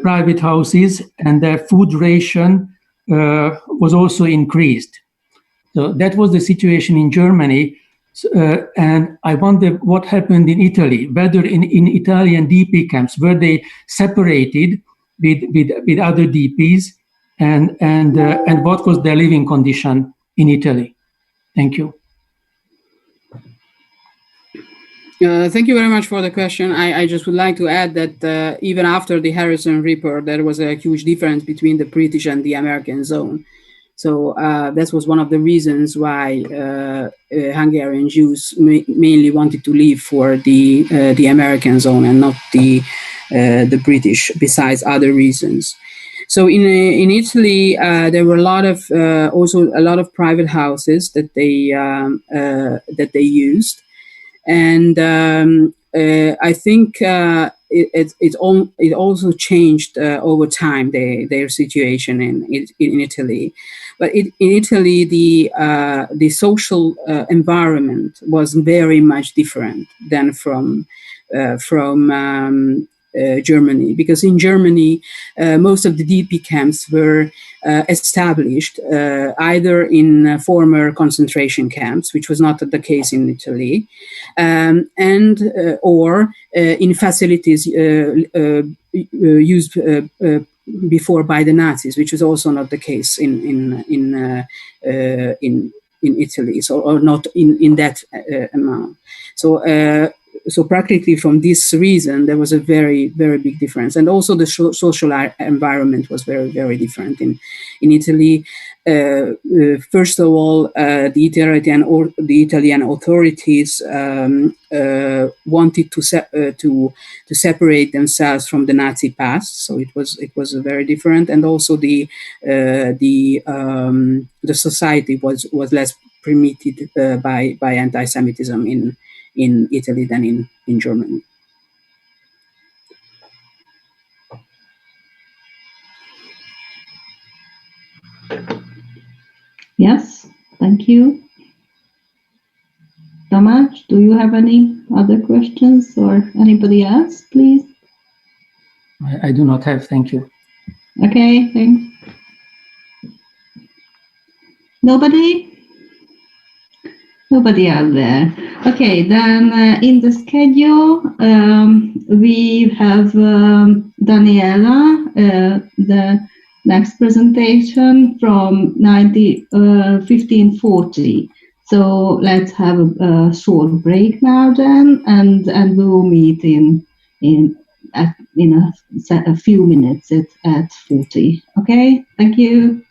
private houses, and their food ration was also increased. So that was the situation in Germany. And I wonder what happened in Italy, whether in Italian DP camps, were they separated with other DPs, and what was their living condition in Italy? Thank you. Thank you very much for the question. I just would like to add that even after the Harrison report, there was a huge difference between the British and the American zone. So that was one of the reasons why Hungarian Jews mainly wanted to leave for the American zone and not the British, besides other reasons. So in Italy, there were also a lot of private houses that they used. And I think it also changed over time, their situation in Italy. But in Italy, the social environment was very much different than from Germany, because in Germany, most of the DP camps were established either in former concentration camps, which was not the case in Italy, or in facilities used before by the Nazis, which was also not the case in Italy, so or not in that amount. So practically from this reason, there was a very, very big difference. And also the social environment was very, very different in Italy. First of all, the Italian authorities wanted to separate themselves from the Nazi past. So it was very different. And also the society was less permitted by anti-Semitism in Italy than in Germany. Yes, thank you. Tamás, do you have any other questions, or anybody else, please? I do not have, thank you. Okay, thanks. Nobody? Nobody out there. Okay, then in the schedule, we have Daniela, the next presentation from 1540. So let's have a short break now then, and we will meet in a few minutes at 40. Okay, thank you.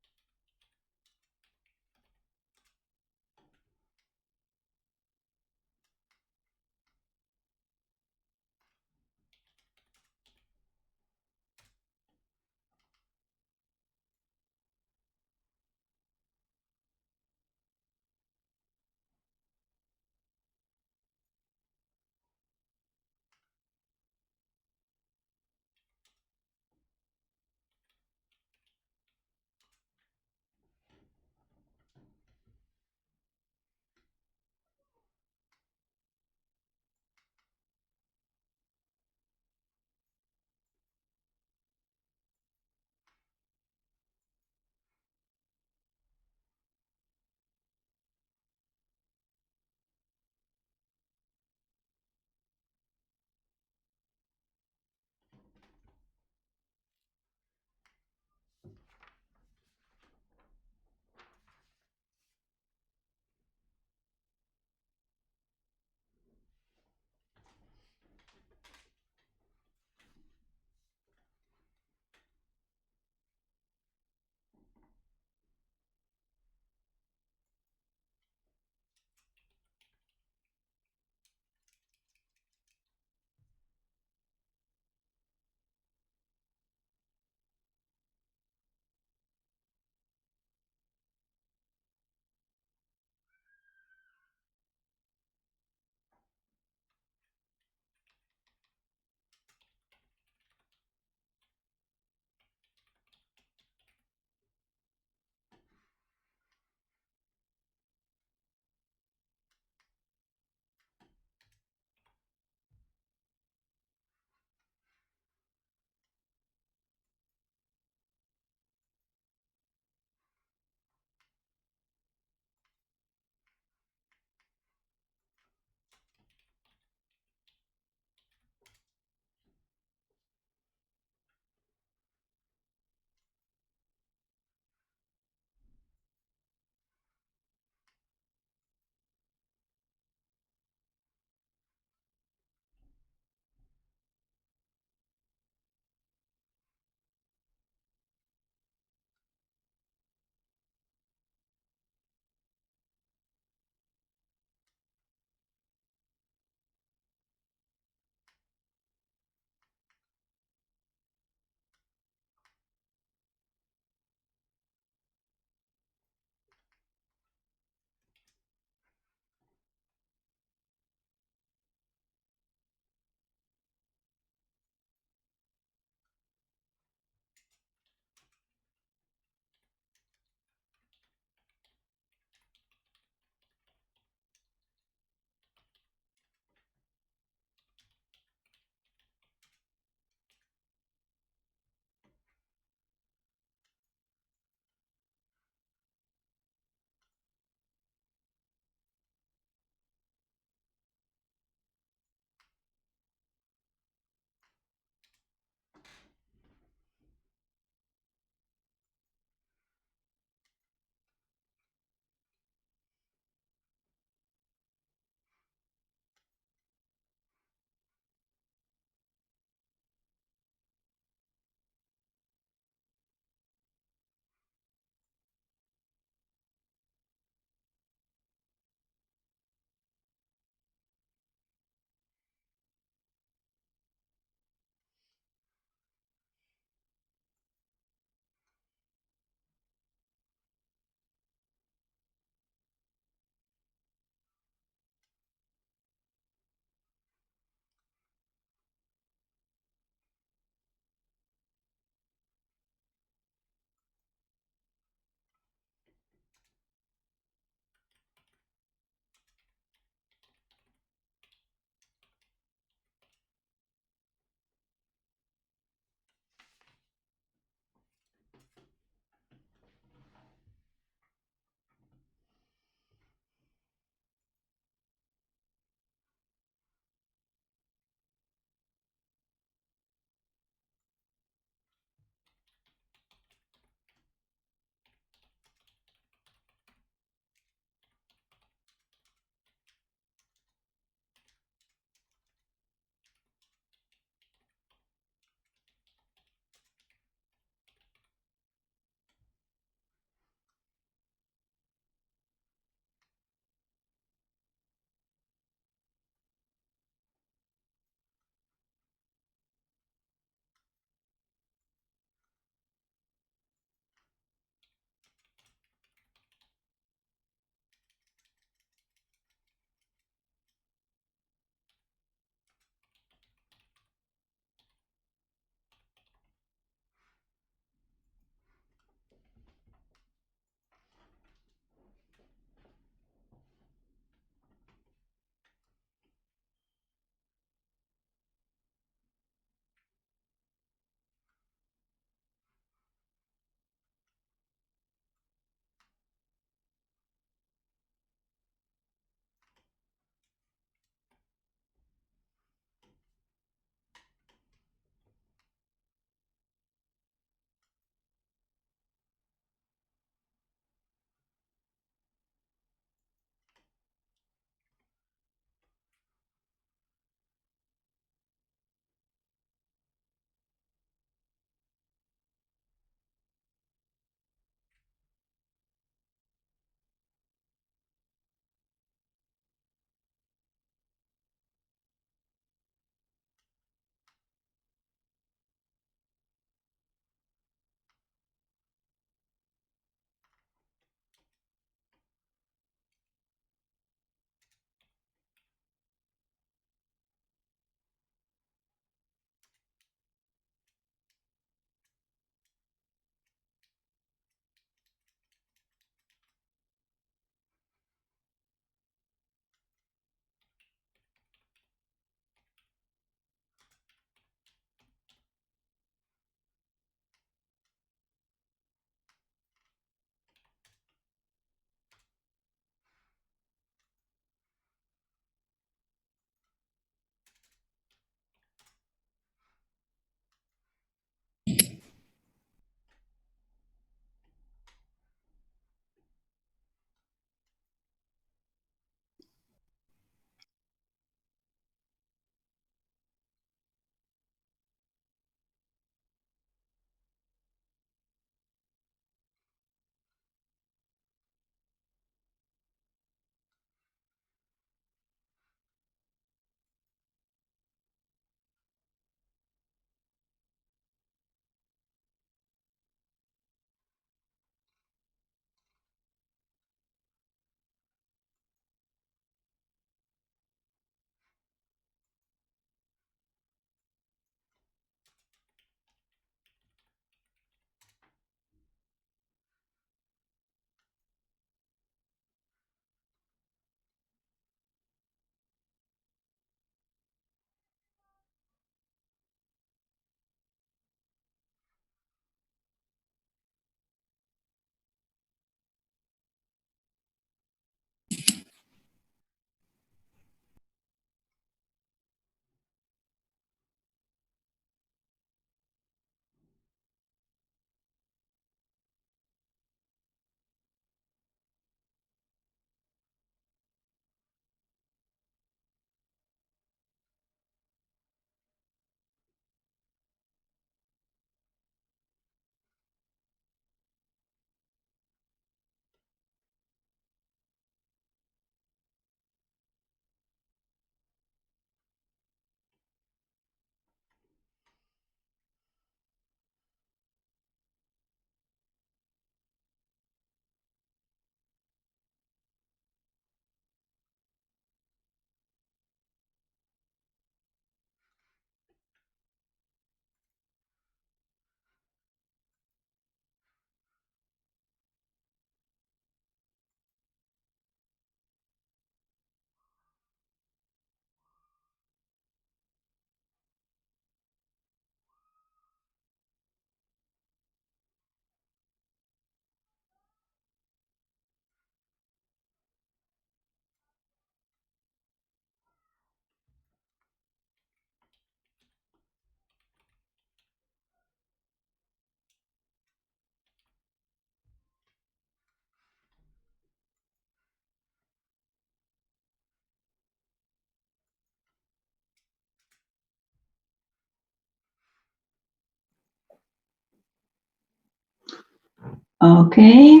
Okay,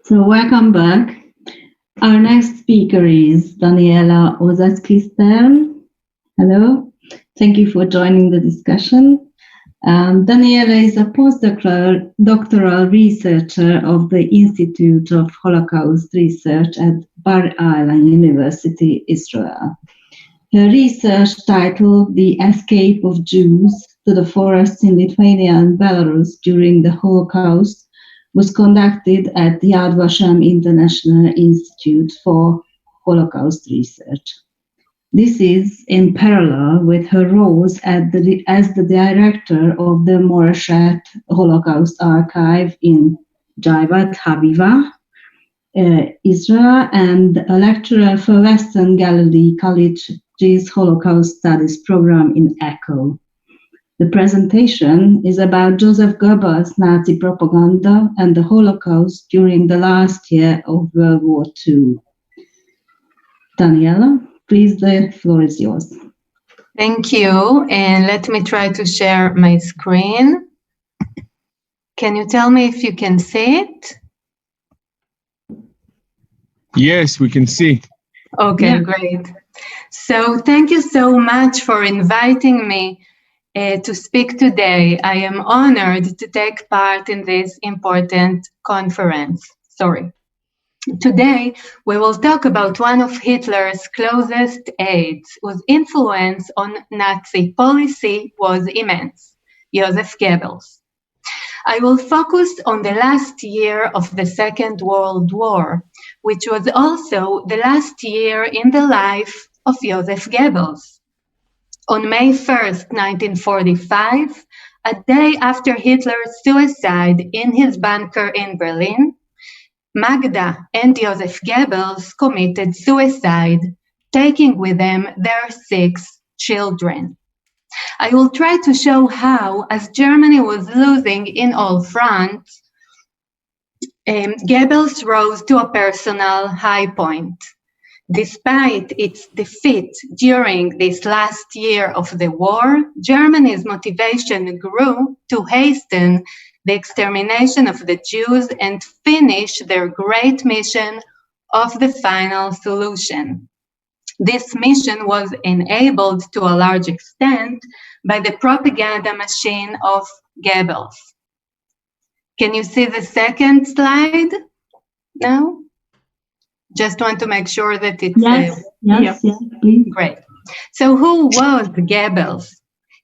so welcome back. Our next speaker is Daniela Ozackistel. Hello, thank you for joining the discussion. Daniela is a postdoctoral researcher of the Institute of Holocaust Research at Bar Ilan University, Israel. Her research, titled The Escape of Jews to the Forests in Lithuania and Belarus During the Holocaust, was conducted at the Yad Vashem International Institute for Holocaust Research. This is in parallel with her roles as the director of the Moreshet Holocaust Archive in Jaivat Haviva, Israel, and a lecturer for Western Galilee College's Holocaust Studies program in Echo. The presentation is about Joseph Goebbels' Nazi propaganda and the Holocaust during the last year of World War II. Daniela, please, the floor is yours. Thank you, and let me try to share my screen. Can you tell me if you can see it? Yes, we can see. Okay, yeah. Great. So thank you so much for inviting me to speak today. I am honored to take part in this important conference. Today, we will talk about one of Hitler's closest aides, whose influence on Nazi policy was immense, Joseph Goebbels. I will focus on the last year of the Second World War, which was also the last year in the life of Joseph Goebbels. On May 1st, 1945, a day after Hitler's suicide in his bunker in Berlin, Magda and Joseph Goebbels committed suicide, taking with them their 6 children. I will try to show how, as Germany was losing in all fronts, Goebbels rose to a personal high point. Despite its defeat during this last year of the war, Germany's motivation grew to hasten the extermination of the Jews and finish their great mission of the final solution. This mission was enabled to a large extent by the propaganda machine of Goebbels. Can you see the second slide now? Just want to make sure that it's... Yes, please. Great. So who was Goebbels?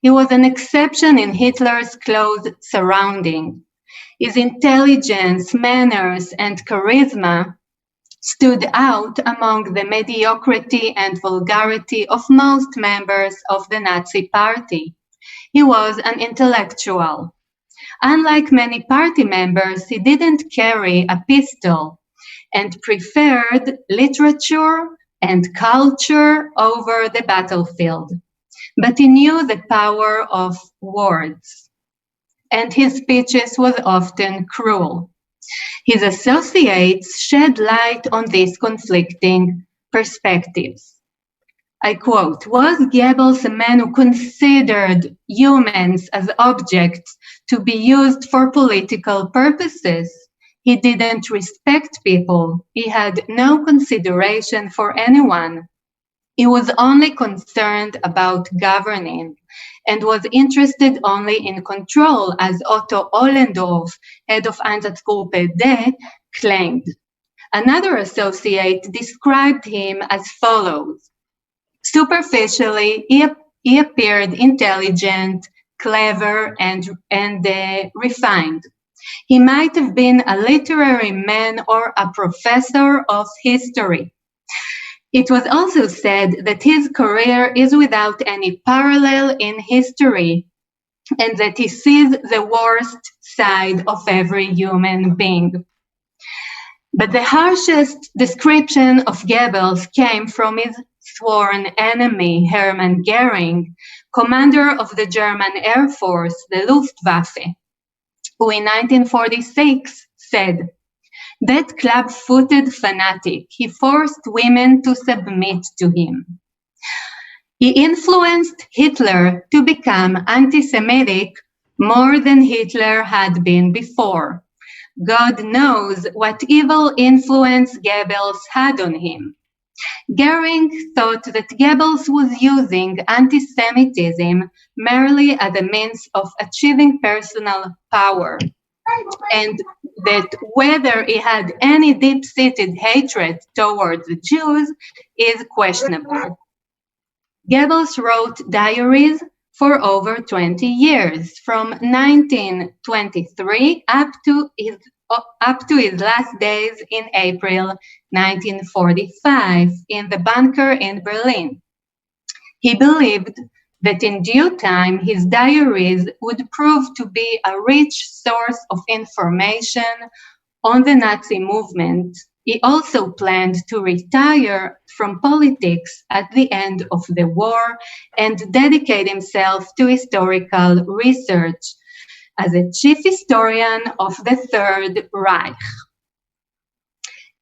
He was an exception in Hitler's close surrounding. His intelligence, manners, and charisma stood out among the mediocrity and vulgarity of most members of the Nazi Party. He was an intellectual. Unlike many party members, he didn't carry a pistol and preferred literature and culture over the battlefield. But he knew the power of words, and his speeches was often cruel. His associates shed light on these conflicting perspectives. I quote, "Was Goebbels a man who considered humans as objects to be used for political purposes? He didn't respect people. He had no consideration for anyone. He was only concerned about governing and was interested only in control, as Otto Ollendorf, head of Einsatzgruppe D, claimed." Another associate described him as follows. "Superficially, he appeared intelligent, clever, and refined. He might have been a literary man or a professor of history. It was also said that his career is without any parallel in history, and that he sees the worst side of every human being." But the harshest description of Goebbels came from his sworn enemy, Hermann Goering, commander of the German Air Force, the Luftwaffe, who in 1946 said, "That club-footed fanatic, he forced women to submit to him. He influenced Hitler to become anti-Semitic more than Hitler had been before. God knows what evil influence Goebbels had on him. Goering thought that Goebbels was using anti-Semitism merely as a means of achieving personal power, and that whether he had any deep-seated hatred towards the Jews is questionable. Goebbels wrote diaries for over 20 years, from 1923 up to his last days in April 1945 in the bunker in Berlin. He believed that in due time his diaries would prove to be a rich source of information on the Nazi movement. He also planned to retire from politics at the end of the war and dedicate himself to historical research as a chief historian of the Third Reich.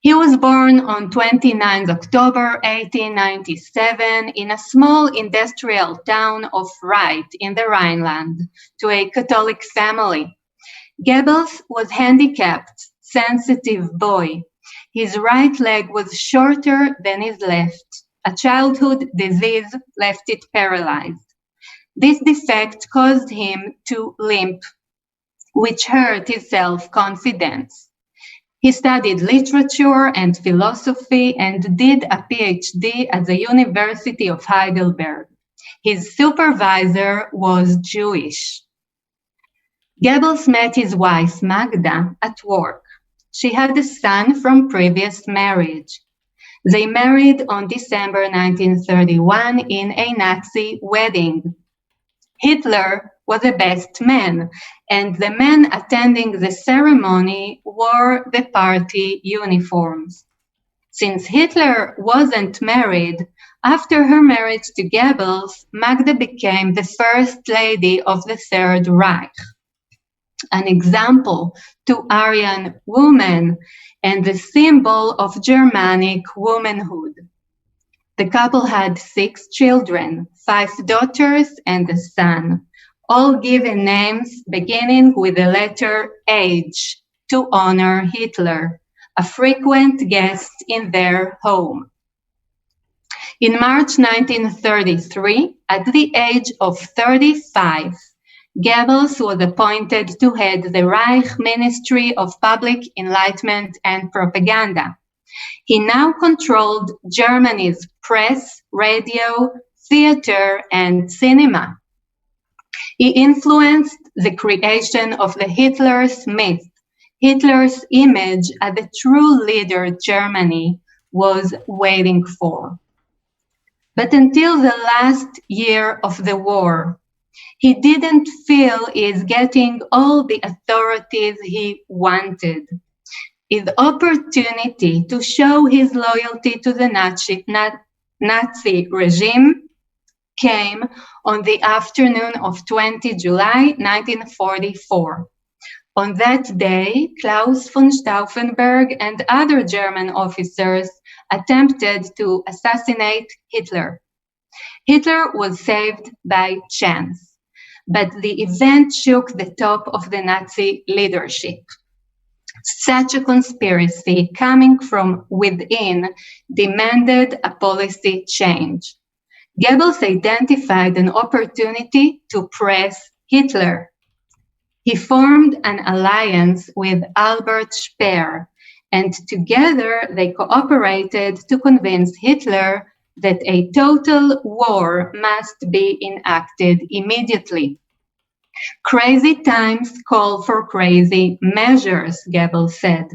He was born on 29 October 1897 in a small industrial town of Reit in the Rhineland to a Catholic family. Goebbels was handicapped, sensitive boy. His right leg was shorter than his left. A childhood disease left it paralyzed. This defect caused him to limp, which hurt his self-confidence. He studied literature and philosophy and did a PhD at the University of Heidelberg. His supervisor was Jewish. Goebbels met his wife Magda at work. She had a son from previous marriage. They married on December 1931 in a Nazi wedding. Hitler was a best man, and the men attending the ceremony wore the party uniforms. Since Hitler wasn't married, after her marriage to Goebbels, Magda became the first lady of the Third Reich, an example to Aryan women and the symbol of Germanic womanhood. The couple had 6 children, 5 daughters and a son, all given names beginning with the letter H to honor Hitler, a frequent guest in their home. In March 1933, at the age of 35, Goebbels was appointed to head the Reich Ministry of Public Enlightenment and Propaganda. He now controlled Germany's press, radio, theater, and cinema. He influenced the creation of the Hitler's myth. Hitler's image as the true leader Germany was waiting for. But until the last year of the war, he didn't feel he's getting all the authorities he wanted. His opportunity to show his loyalty to the Nazi regime came on the afternoon of 20 July 1944. On that day, Klaus von Stauffenberg and other German officers attempted to assassinate Hitler. Hitler was saved by chance, but the event shook the top of the Nazi leadership. Such a conspiracy coming from within demanded a policy change. Goebbels identified an opportunity to press Hitler. He formed an alliance with Albert Speer, and together they cooperated to convince Hitler that a total war must be enacted immediately. Crazy times call for crazy measures, Goebbels said.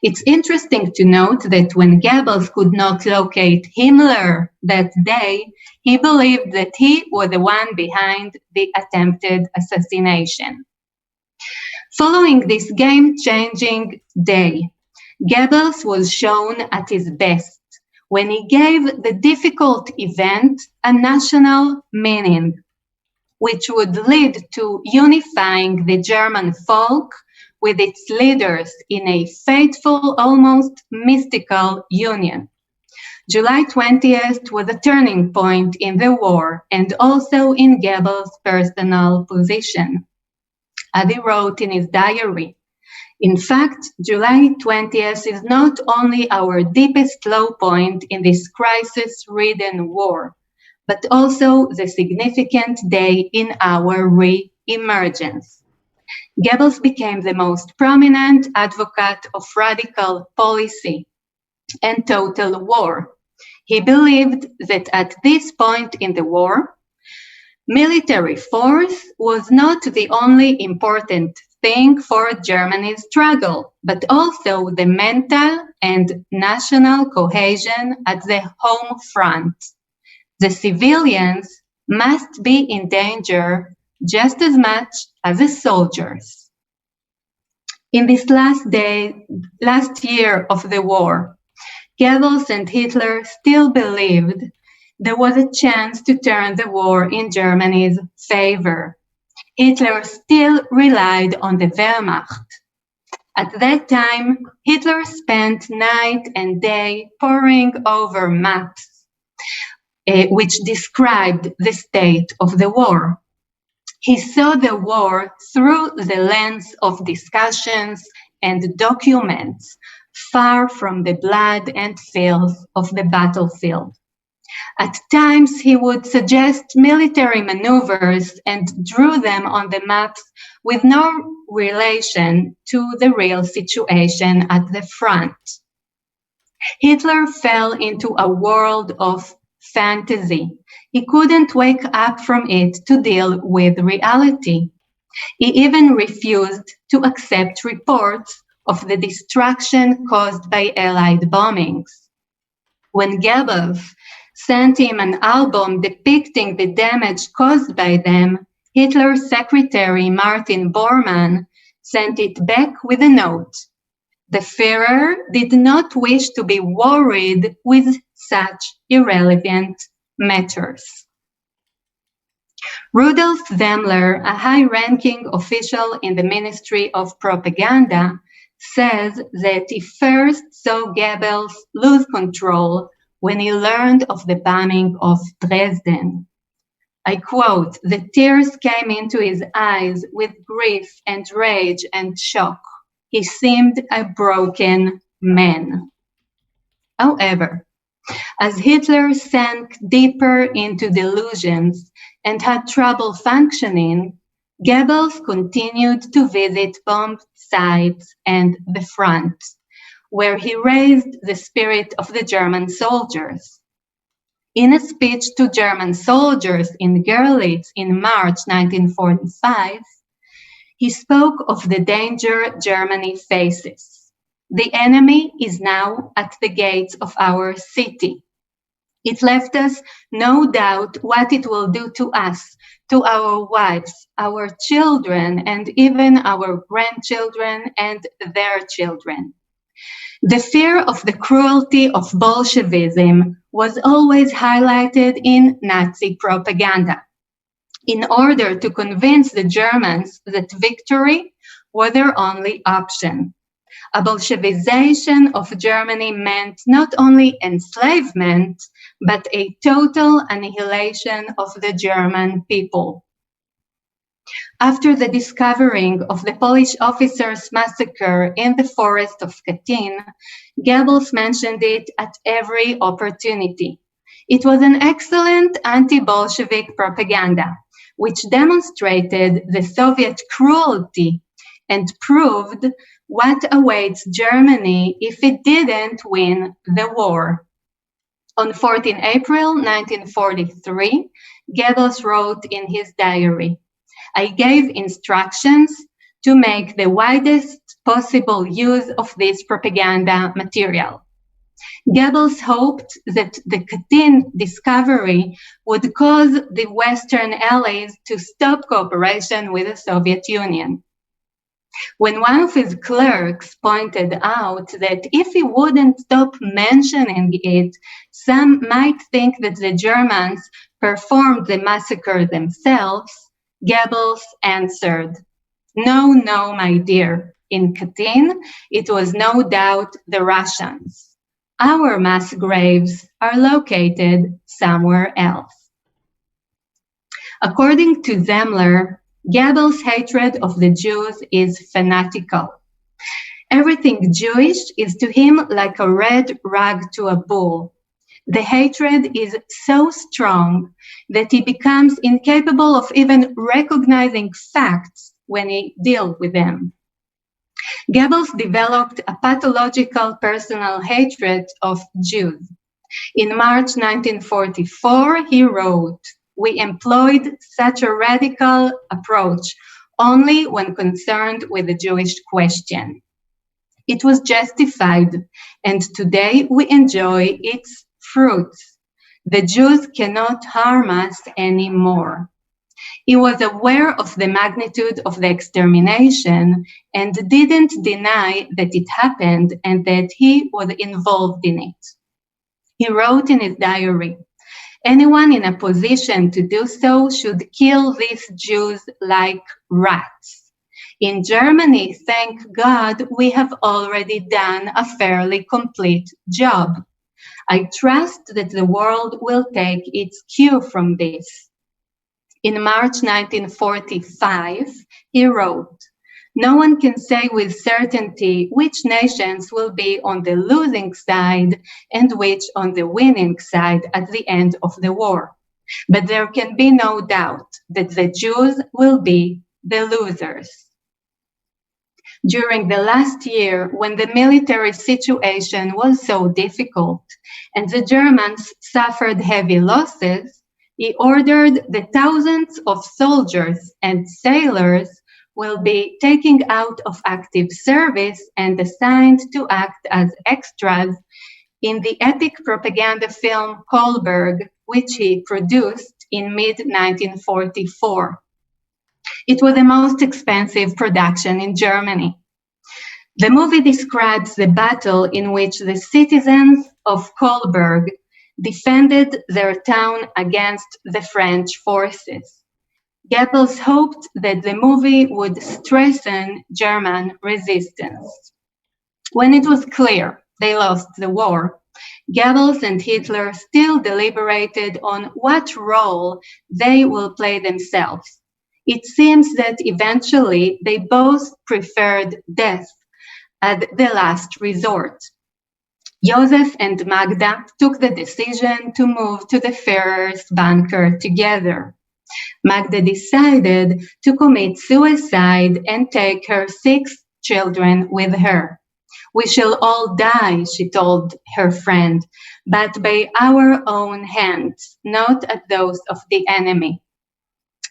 It's interesting to note that when Goebbels could not locate Himmler that day, he believed that he was the one behind the attempted assassination. Following this game-changing day, Goebbels was shown at his best when he gave the difficult event a national meaning, which would lead to unifying the German folk with its leaders in a fateful, almost mystical union. July 20th was a turning point in the war and also in Goebbels' personal position. As he wrote in his diary, In fact, July 20th is not only our deepest low point in this crisis-ridden war, but also the significant day in our re-emergence. Goebbels became the most prominent advocate of radical policy and total war. He believed that at this point in the war, military force was not the only important thing for Germany's struggle, but also the mental and national cohesion at the home front. The civilians must be in danger just as much as the soldiers. In this last year of the war, Goebbels and Hitler still believed there was a chance to turn the war in Germany's favor. Hitler still relied on the Wehrmacht. At that time, Hitler spent night and day poring over maps which described the state of the war. He saw the war through the lens of discussions and documents, far from the blood and filth of the battlefield. At times, he would suggest military maneuvers and drew them on the maps with no relation to the real situation at the front. Hitler fell into a world of fantasy. He couldn't wake up from it to deal with reality. He even refused to accept reports of the destruction caused by Allied bombings. When Goebbels sent him an album depicting the damage caused by them, Hitler's secretary Martin Bormann sent it back with a note. The Führer did not wish to be worried with such irrelevant matters. Rudolf Daimler, a high-ranking official in the Ministry of Propaganda, says that he first saw Goebbels lose control when he learned of the bombing of Dresden. I quote, "The tears came into his eyes with grief and rage and shock. He seemed a broken man." However, as Hitler sank deeper into delusions and had trouble functioning, Goebbels continued to visit bombed sites and the front, where he raised the spirit of the German soldiers. In a speech to German soldiers in Görlitz in March 1945, he spoke of the danger Germany faces. "The enemy is now at the gates of our city. It left us no doubt what it will do to us, to our wives, our children, and even our grandchildren and their children." The fear of the cruelty of Bolshevism was always highlighted in Nazi propaganda, in order to convince the Germans that victory was their only option. A Bolshevization of Germany meant not only enslavement, but a total annihilation of the German people. After the discovering of the Polish officers' massacre in the forest of Katyn, Goebbels mentioned it at every opportunity. It was an excellent anti-Bolshevik propaganda, which demonstrated the Soviet cruelty and proved what awaits Germany if it didn't win the war. On 14 April 1943, Goebbels wrote in his diary, "I gave instructions to make the widest possible use of this propaganda material." Goebbels hoped that the Katyn discovery would cause the Western allies to stop cooperation with the Soviet Union. When one of his clerks pointed out that if he wouldn't stop mentioning it, some might think that the Germans performed the massacre themselves, Goebbels answered, "No, no, my dear. In Katyn, it was no doubt the Russians. Our mass graves are located somewhere else." According to Daimler, Goebbels' hatred of the Jews is fanatical. Everything Jewish is to him like a red rag to a bull. The hatred is so strong that he becomes incapable of even recognizing facts when he deals with them. Goebbels developed a pathological personal hatred of Jews. In March 1944, he wrote, "We employed such a radical approach only when concerned with the Jewish question. It was justified, and today we enjoy its fruits. The Jews cannot harm us anymore." He was aware of the magnitude of the extermination and didn't deny that it happened and that he was involved in it. He wrote in his diary, "Anyone in a position to do so should kill these Jews like rats. In Germany, thank God, we have already done a fairly complete job. I trust that the world will take its cue from this." In March 1945, he wrote, "No one can say with certainty which nations will be on the losing side and which on the winning side at the end of the war. But there can be no doubt that the Jews will be the losers." During the last year, when the military situation was so difficult and the Germans suffered heavy losses, he ordered that thousands of soldiers and sailors will be taken out of active service and assigned to act as extras in the epic propaganda film Kolberg, which he produced in mid-1944. It was the most expensive production in Germany. The movie describes the battle in which the citizens of Kolberg defended their town against the French forces. Goebbels hoped that the movie would strengthen German resistance. When it was clear they lost the war, Goebbels and Hitler still deliberated on what role they will play themselves. It seems that eventually they both preferred death as the last resort. Josef and Magda took the decision to move to the Führer's bunker together. Magda decided to commit suicide and take her 6 children with her. "We shall all die," she told her friend, "but by our own hands, not at those of the enemy."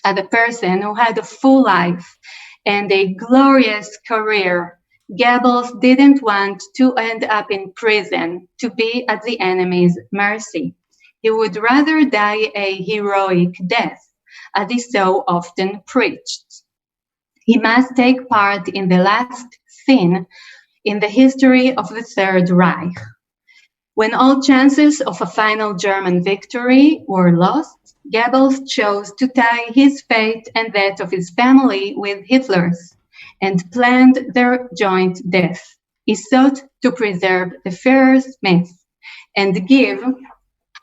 As a person who had a full life and a glorious career, Goebbels didn't want to end up in prison to be at the enemy's mercy. He would rather die a heroic death, as he so often preached. He must take part in the last scene in the history of the Third Reich. When all chances of a final German victory were lost, Goebbels chose to tie his fate and that of his family with Hitler's and planned their joint death. He sought to preserve the Führer's myth and give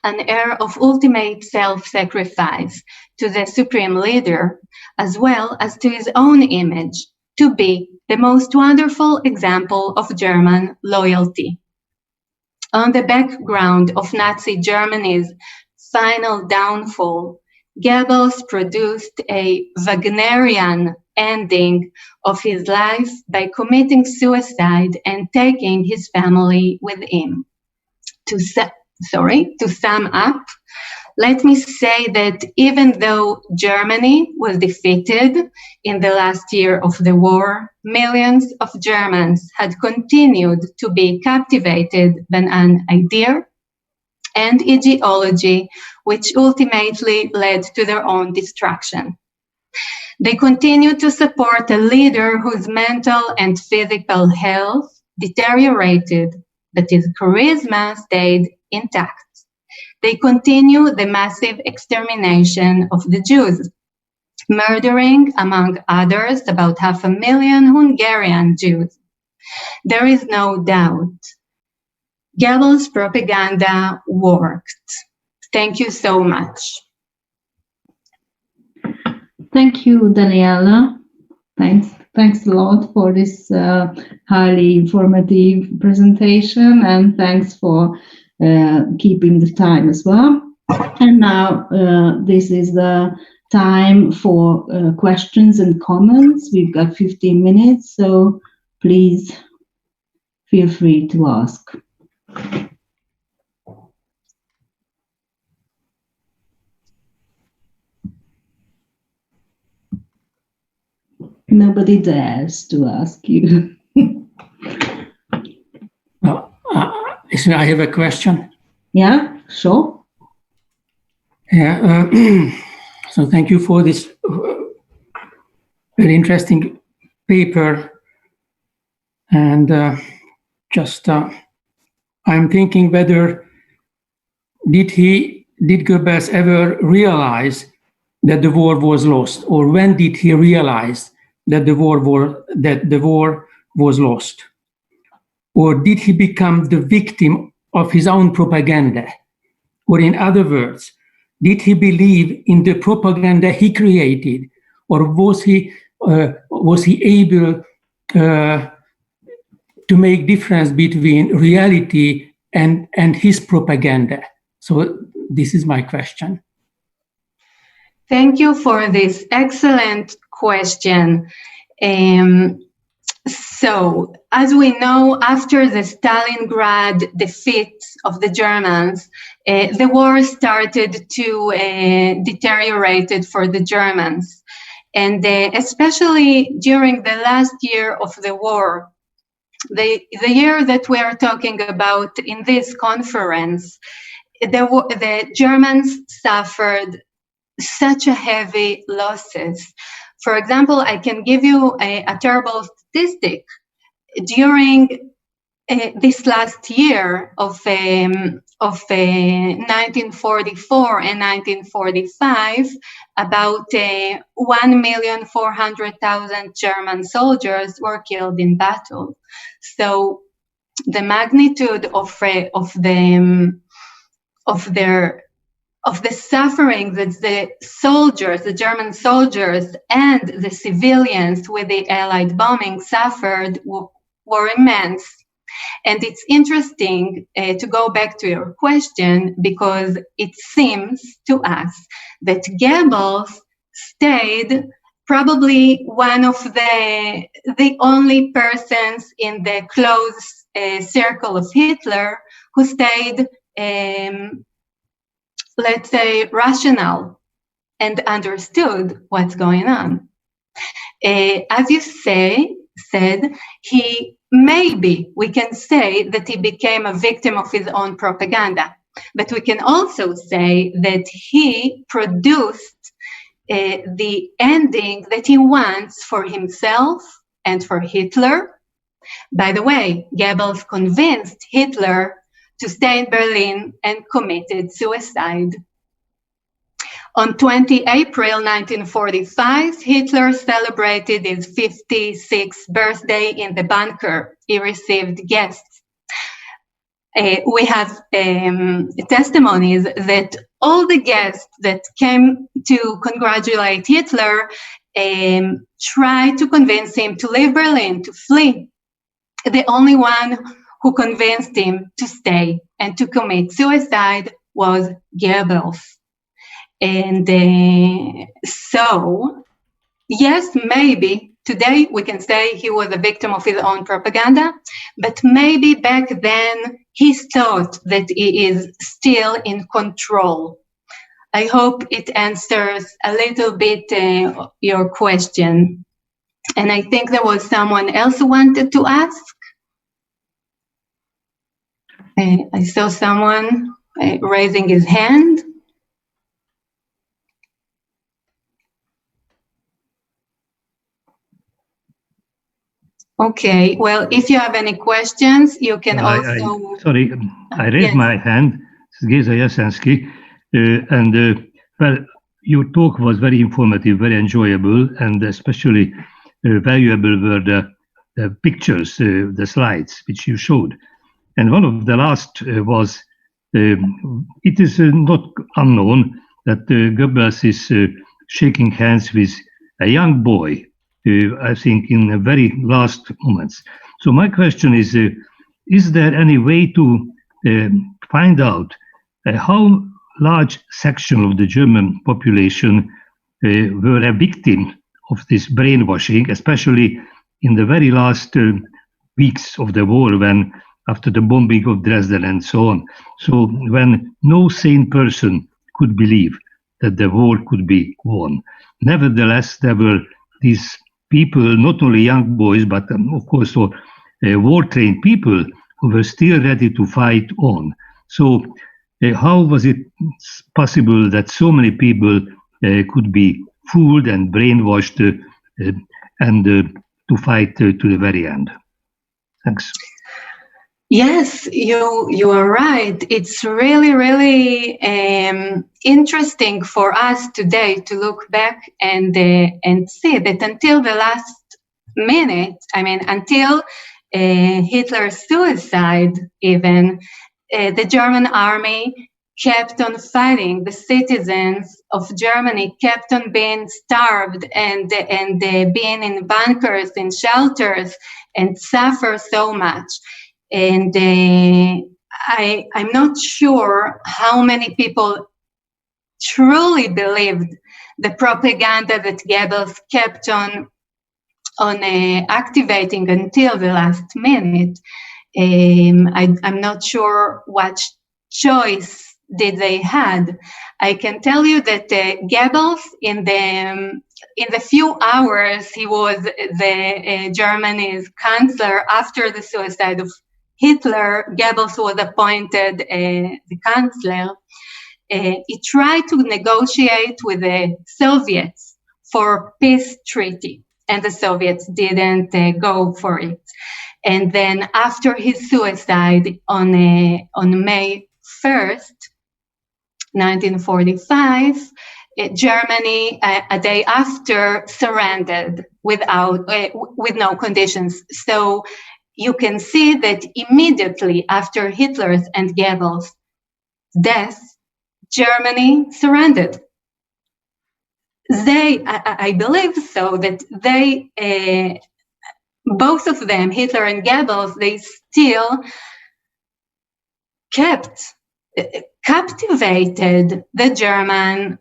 an air of ultimate self-sacrifice to the supreme leader, as well as to his own image, to be the most wonderful example of German loyalty. On the background of Nazi Germany's final downfall, Goebbels produced a Wagnerian ending of his life by committing suicide and taking his family with him. To sum up, let me say that even though Germany was defeated in the last year of the war, millions of Germans had continued to be captivated by an idea and ideology which ultimately led to their own destruction. They continued to support a leader whose mental and physical health deteriorated, but his charisma stayed intact. They continue the massive extermination of the Jews, murdering, among others, about 500,000 Hungarian Jews. There is no doubt. Goebbels' propaganda worked. Thank you so much. Thank you, Daniela. Thanks Thanks a lot for this highly informative presentation, and thanks for keeping the time as well. And now this is the time for questions and comments. We've got 15 minutes, so please feel free to ask. Nobody dares to ask you. I have a question. Yeah, sure. Yeah. So thank you for this very interesting paper. And I'm thinking whether did Goebbels ever realize that the war was lost, or when did he realize that the war was lost? Or did he become the victim of his own propaganda? Or in other words, did he believe in the propaganda he created, or was he able to make difference between reality and his propaganda? So this is my question. Thank you for this excellent question. So, as we know, after the Stalingrad defeat of the Germans, the war started to deteriorate for the Germans. And especially during the last year of the war, the year that we are talking about in this conference, the Germans suffered such a heavy losses. For example, I can give you a terrible statistic. During this last year of 1944 and 1945, about 1,400,000 German soldiers were killed in battle. So the magnitude of the suffering that the soldiers, the German soldiers, and the civilians with the Allied bombing suffered were immense. And it's interesting to go back to your question, because it seems to us that Goebbels stayed probably one of the only persons in the close circle of Hitler who stayed let's say, rational and understood what's going on. As you said, we can say that he became a victim of his own propaganda, but we can also say that he produced the ending that he wants for himself and for Hitler. By the way, Goebbels convinced Hitler to stay in Berlin and committed suicide. On 20 April 1945, Hitler celebrated his 56th birthday in the bunker. He received guests. We have testimonies that all the guests that came to congratulate Hitler tried to convince him to leave Berlin, to flee. The only one who convinced him to stay and to commit suicide was Goebbels. And so, yes, maybe today we can say he was a victim of his own propaganda, but maybe back then he thought that he is still in control. I hope it answers a little bit your question. And I think there was someone else who wanted to ask. I saw someone raising his hand. Okay, well, if you have any questions, you can also... I raised my hand. Geza Jasenski, well, your talk was very informative, very enjoyable, and especially valuable were the pictures, the slides which you showed. And one of the last was, it is not unknown that Goebbels is shaking hands with a young boy I think, in the very last moments. So my question is there any way to find out how large section of the German population were a victim of this brainwashing, especially in the very last weeks of the war, when after the bombing of Dresden and so on. So when no sane person could believe that the war could be won. Nevertheless, there were these people, not only young boys, but of course war-trained people who were still ready to fight on. So how was it possible that so many people could be fooled and brainwashed and to fight to the very end? Thanks. Yes, you are right. It's really, really interesting for us today to look back and see that until the last minute, I mean, until Hitler's suicide, even the German army kept on fighting. The citizens of Germany kept on being starved and being in bunkers, in shelters, and suffer so much. And I'm not sure how many people truly believed the propaganda that Goebbels kept on activating until the last minute. I'm not sure what choice did they had. I can tell you that Goebbels, in the few hours he was the Germany's chancellor after the suicide of Hitler, Goebbels was appointed the chancellor. He tried to negotiate with the Soviets for peace treaty, and the Soviets didn't go for it. And then after his suicide on May 1st, 1945, Germany, a day after, surrendered with no conditions. So you can see that immediately after Hitler's and Goebbels' death, Germany surrendered. I believe so, that they, both of them, Hitler and Goebbels, they still captivated the German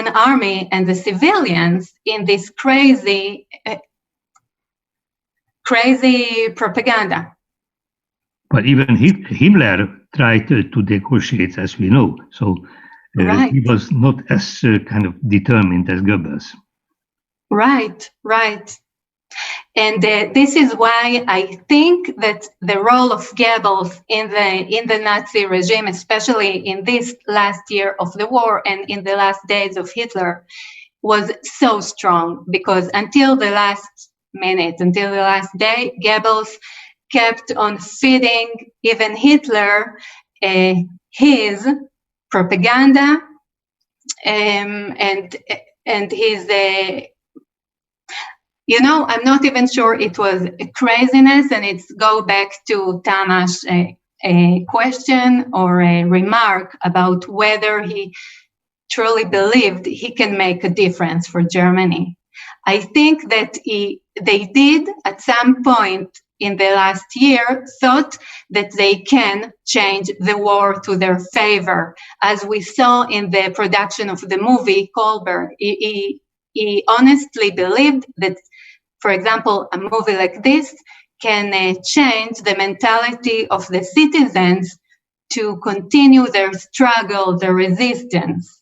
army and the civilians in this crazy propaganda. But even Himmler tried to negotiate, as we know. So right. He was not as kind of determined as Goebbels. Right. And this is why I think that the role of Goebbels in the Nazi regime, especially in this last year of the war and in the last days of Hitler, was so strong, because until the last minute, until the last day, Goebbels kept on feeding even Hitler his propaganda and his I'm not even sure it was craziness, and it's go back to Tamas' a question or a remark about whether he truly believed he can make a difference for Germany. I think that they did at some point in the last year thought that they can change the war to their favor, as we saw in the production of the movie Kolberg. He honestly believed that, for example, a movie like this can change the mentality of the citizens to continue their struggle, their resistance.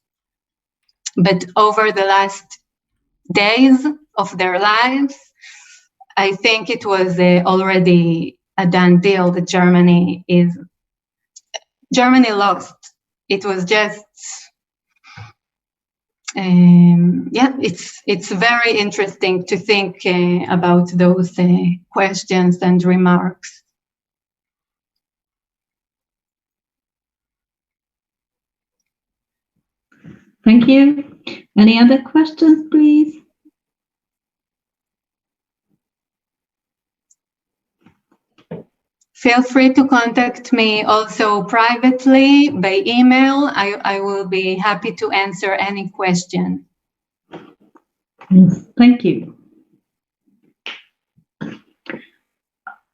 But over the last days of their lives, I think it was already a done deal that Germany lost. It was just, it's very interesting to think about those questions and remarks. Thank you. Any other questions, please? Feel free to contact me also privately by email. I will be happy to answer any question. Yes, thank you.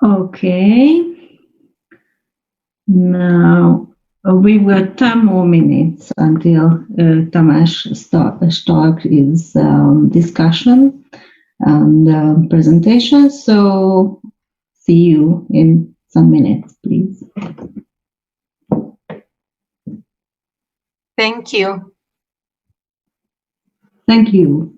Okay. Now we've got 10 more minutes until Tamás start his discussion and presentation. So see you in some minutes, please. Thank you. Thank you.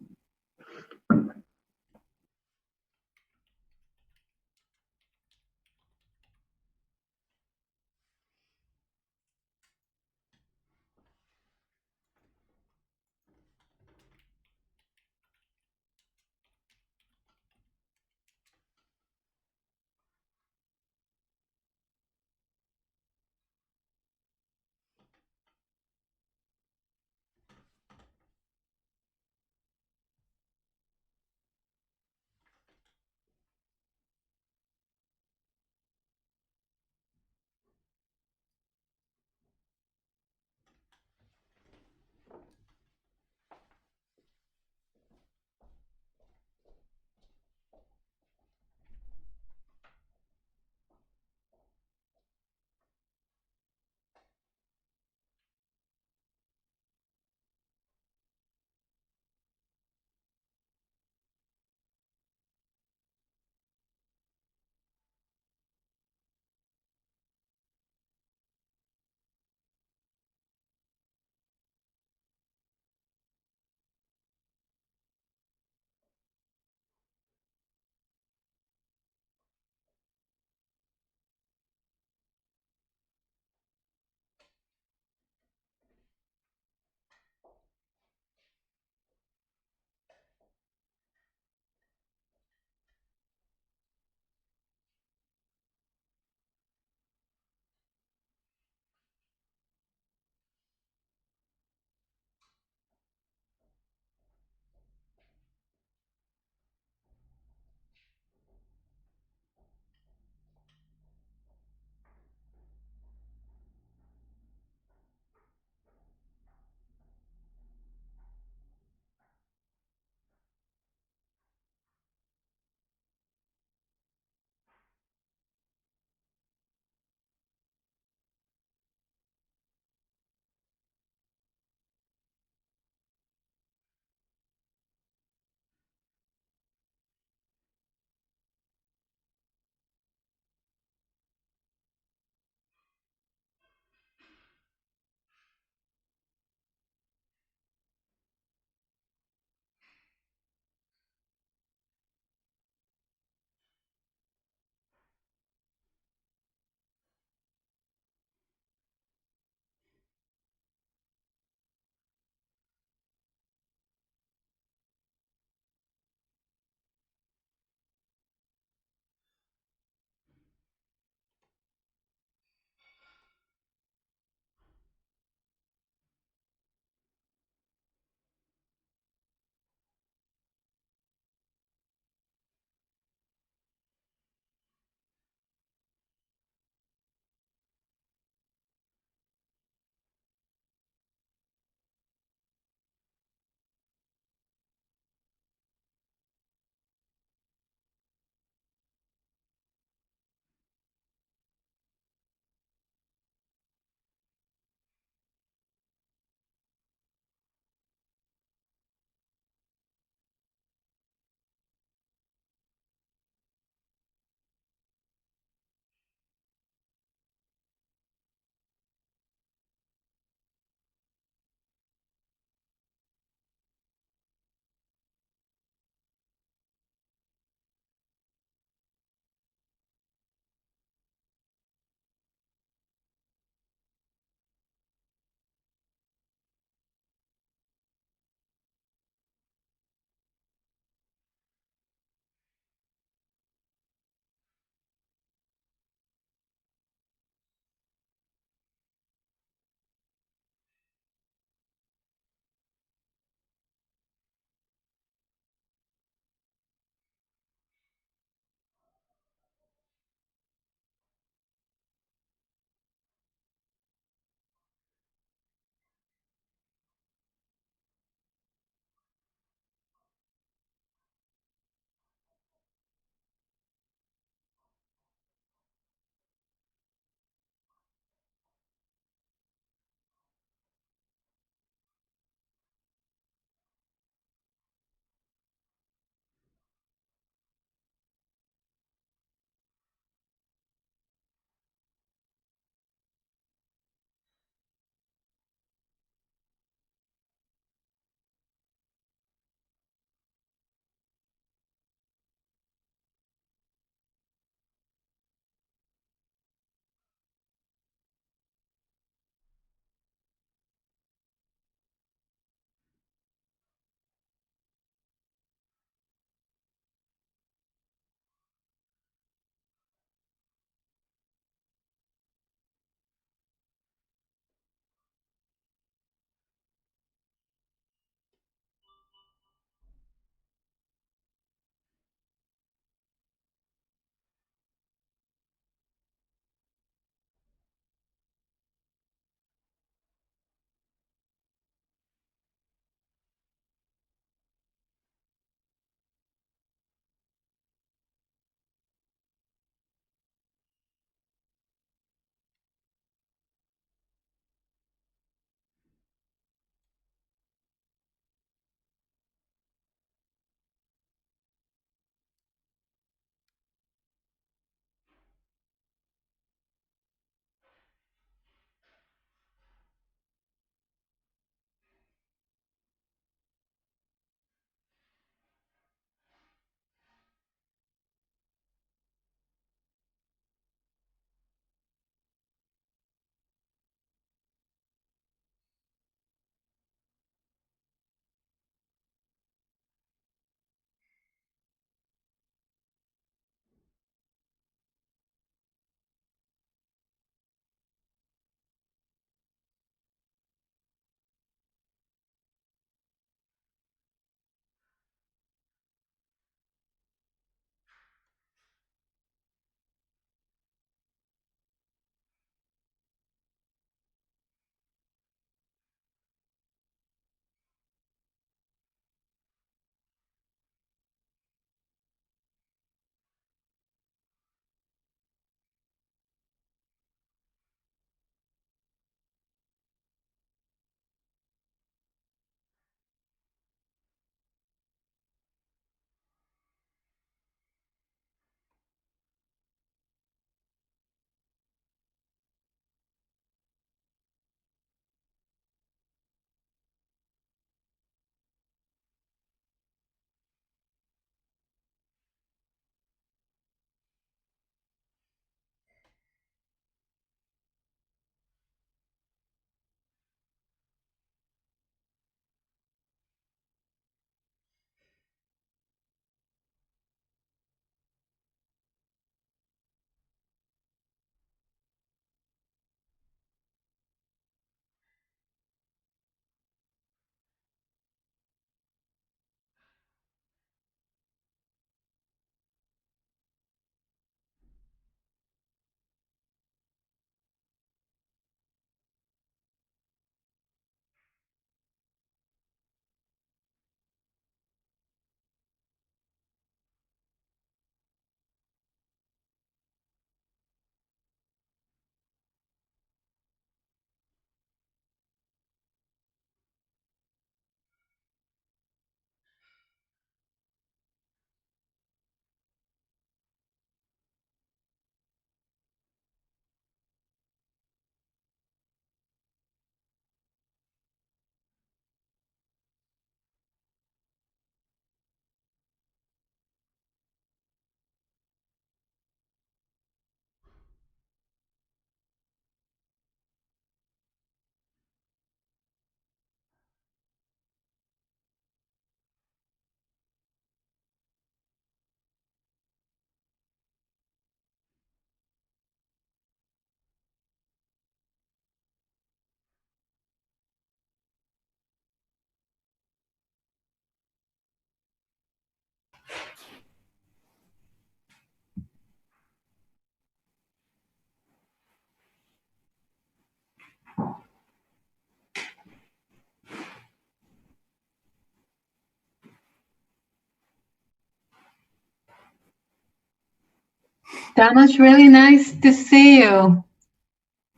Tamás, really nice to see you.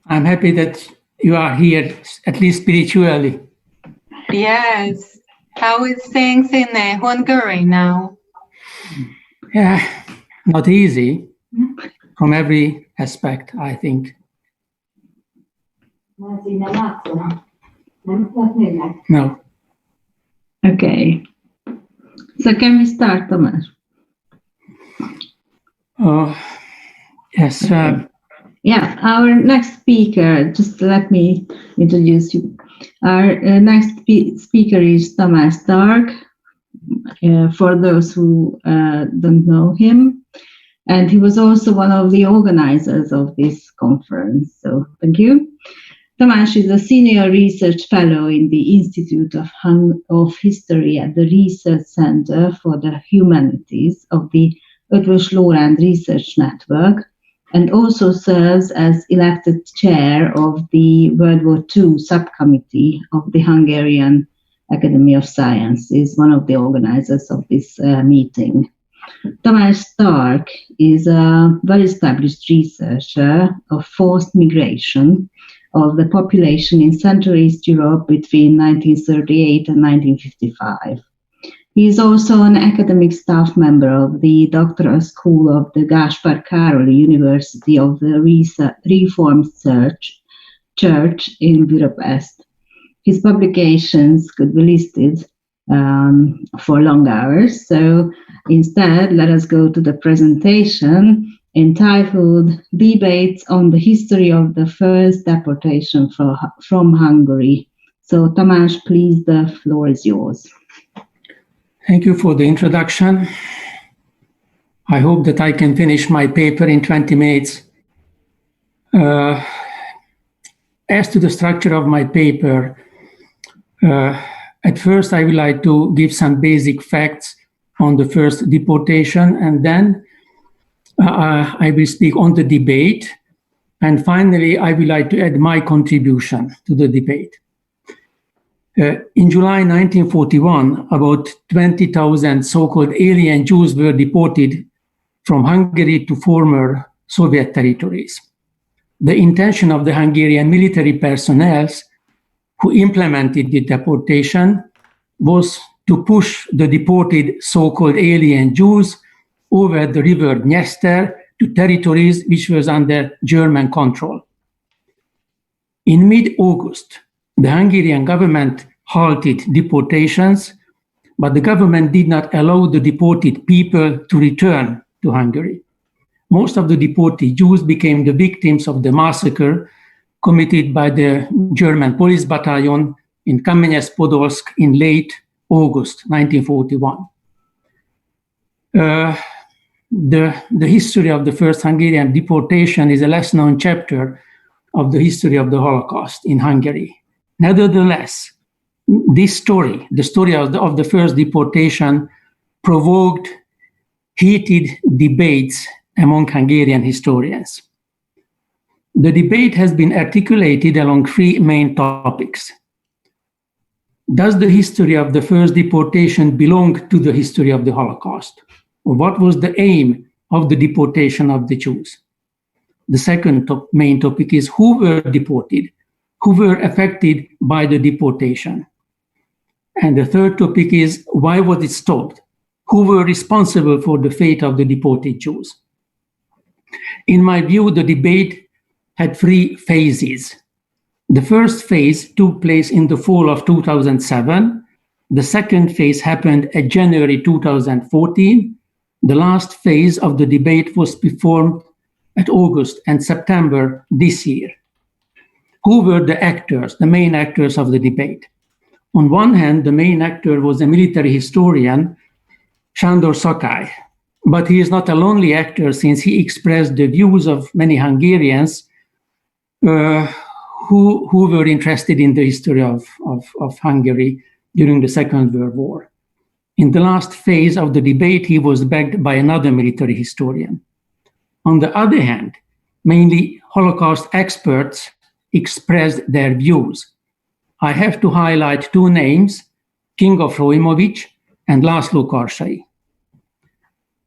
I'm happy that you are here, at least spiritually. Yes. How is things in Hungary now? Yeah, not easy from every aspect, I think. No. Okay. So can we start, Tamás? Yes. Yeah, our next speaker, just let me introduce you. Our next speaker is Tamás Stark, for those who don't know him. And he was also one of the organizers of this conference. So thank you. Tamás is a senior research fellow in the Institute of History at the Research Center for the Humanities of the Eötvös Loránd Research Network, and also serves as elected chair of the World War II subcommittee of the Hungarian Academy of Sciences, one of the organizers of this meeting. Tamás Stark is a well-established researcher of forced migration of the population in Central East Europe between 1938 and 1955. He is also an academic staff member of the doctoral school of the Gáspár Károly University of the Reformed Church in Budapest. His publications could be listed for long hours, so instead let us go to the presentation entitled Debates on the History of the First Deportation from Hungary. So Tamás, please, the floor is yours. Thank you for the introduction. I hope that I can finish my paper in 20 minutes. As to the structure of my paper, at first I would like to give some basic facts on the first deportation, and then I will speak on the debate, and finally I would like to add my contribution to the debate. In July 1941, about 20,000 so-called alien Jews were deported from Hungary to former Soviet territories. The intention of the Hungarian military personnel who implemented the deportation was to push the deported so-called alien Jews over the river Dniester to territories which was under German control. In mid-August, the Hungarian government halted deportations, but the government did not allow the deported people to return to Hungary. Most of the deported Jews became the victims of the massacre committed by the German police battalion in Kamenets-Podolsk in late August 1941. The history of the first Hungarian deportation is a less known chapter of the history of the Holocaust in Hungary. Nevertheless, this story, the story of the first deportation, provoked heated debates among Hungarian historians. The debate has been articulated along three main topics. Does the history of the first deportation belong to the history of the Holocaust? Or what was the aim of the deportation of the Jews? The second main topic is who were deported, who were affected by the deportation. And the third topic is why was it stopped? Who were responsible for the fate of the deported Jews? In my view, the debate had three phases. The first phase took place in the fall of 2007. The second phase happened at January 2014. The last phase of the debate was performed at August and September this year. Who were the actors, the main actors of the debate? On one hand, the main actor was a military historian, Sándor Szakály, but he is not a lonely actor since he expressed the views of many Hungarians who were interested in the history of Hungary during the Second World War. In the last phase of the debate, he was backed by another military historian. On the other hand, mainly Holocaust experts expressed their views. I have to highlight two names, King of Rojmovic and László Karsai.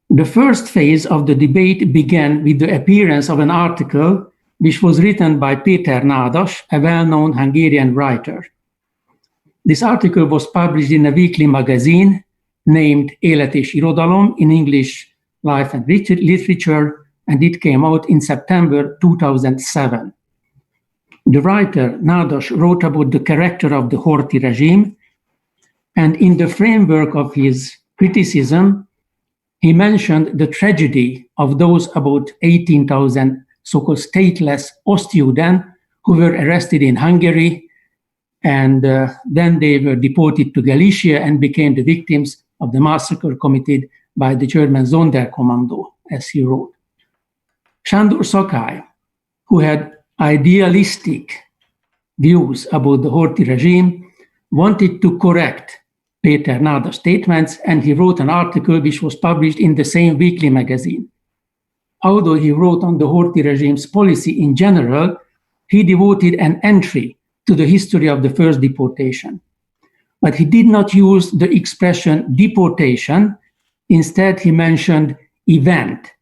The first phase of the debate began with the appearance of an article which was written by Péter Nádas, a well-known Hungarian writer. This article was published in a weekly magazine named Élet és Irodalom, in English Life and Literature, and it came out in September 2007. The writer, Nádas, wrote about the character of the Horthy regime, and in the framework of his criticism, he mentioned the tragedy of those about 18,000 so-called stateless Ostjuden who were arrested in Hungary, and then they were deported to Galicia and became the victims of the massacre committed by the German Sonderkommando, as he wrote. Sándor Szakály, who had idealistic views about the Horthy regime, wanted to correct Péter Nádas statements, and he wrote an article which was published in the same weekly magazine. Although he wrote on the Horthy regime's policy in general, he devoted an entry to the history of the first deportation. But he did not use the expression deportation. Instead, he mentioned event,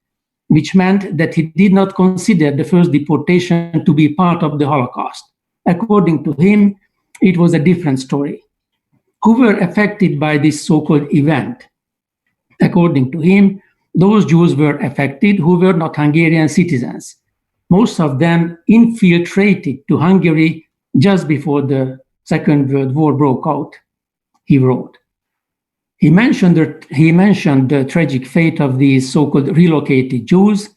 which meant that he did not consider the first deportation to be part of the Holocaust. According to him, it was a different story. Who were affected by this so-called event? According to him, those Jews were affected who were not Hungarian citizens. Most of them infiltrated to Hungary just before the Second World War broke out, he wrote. He mentioned the tragic fate of these so-called relocated Jews.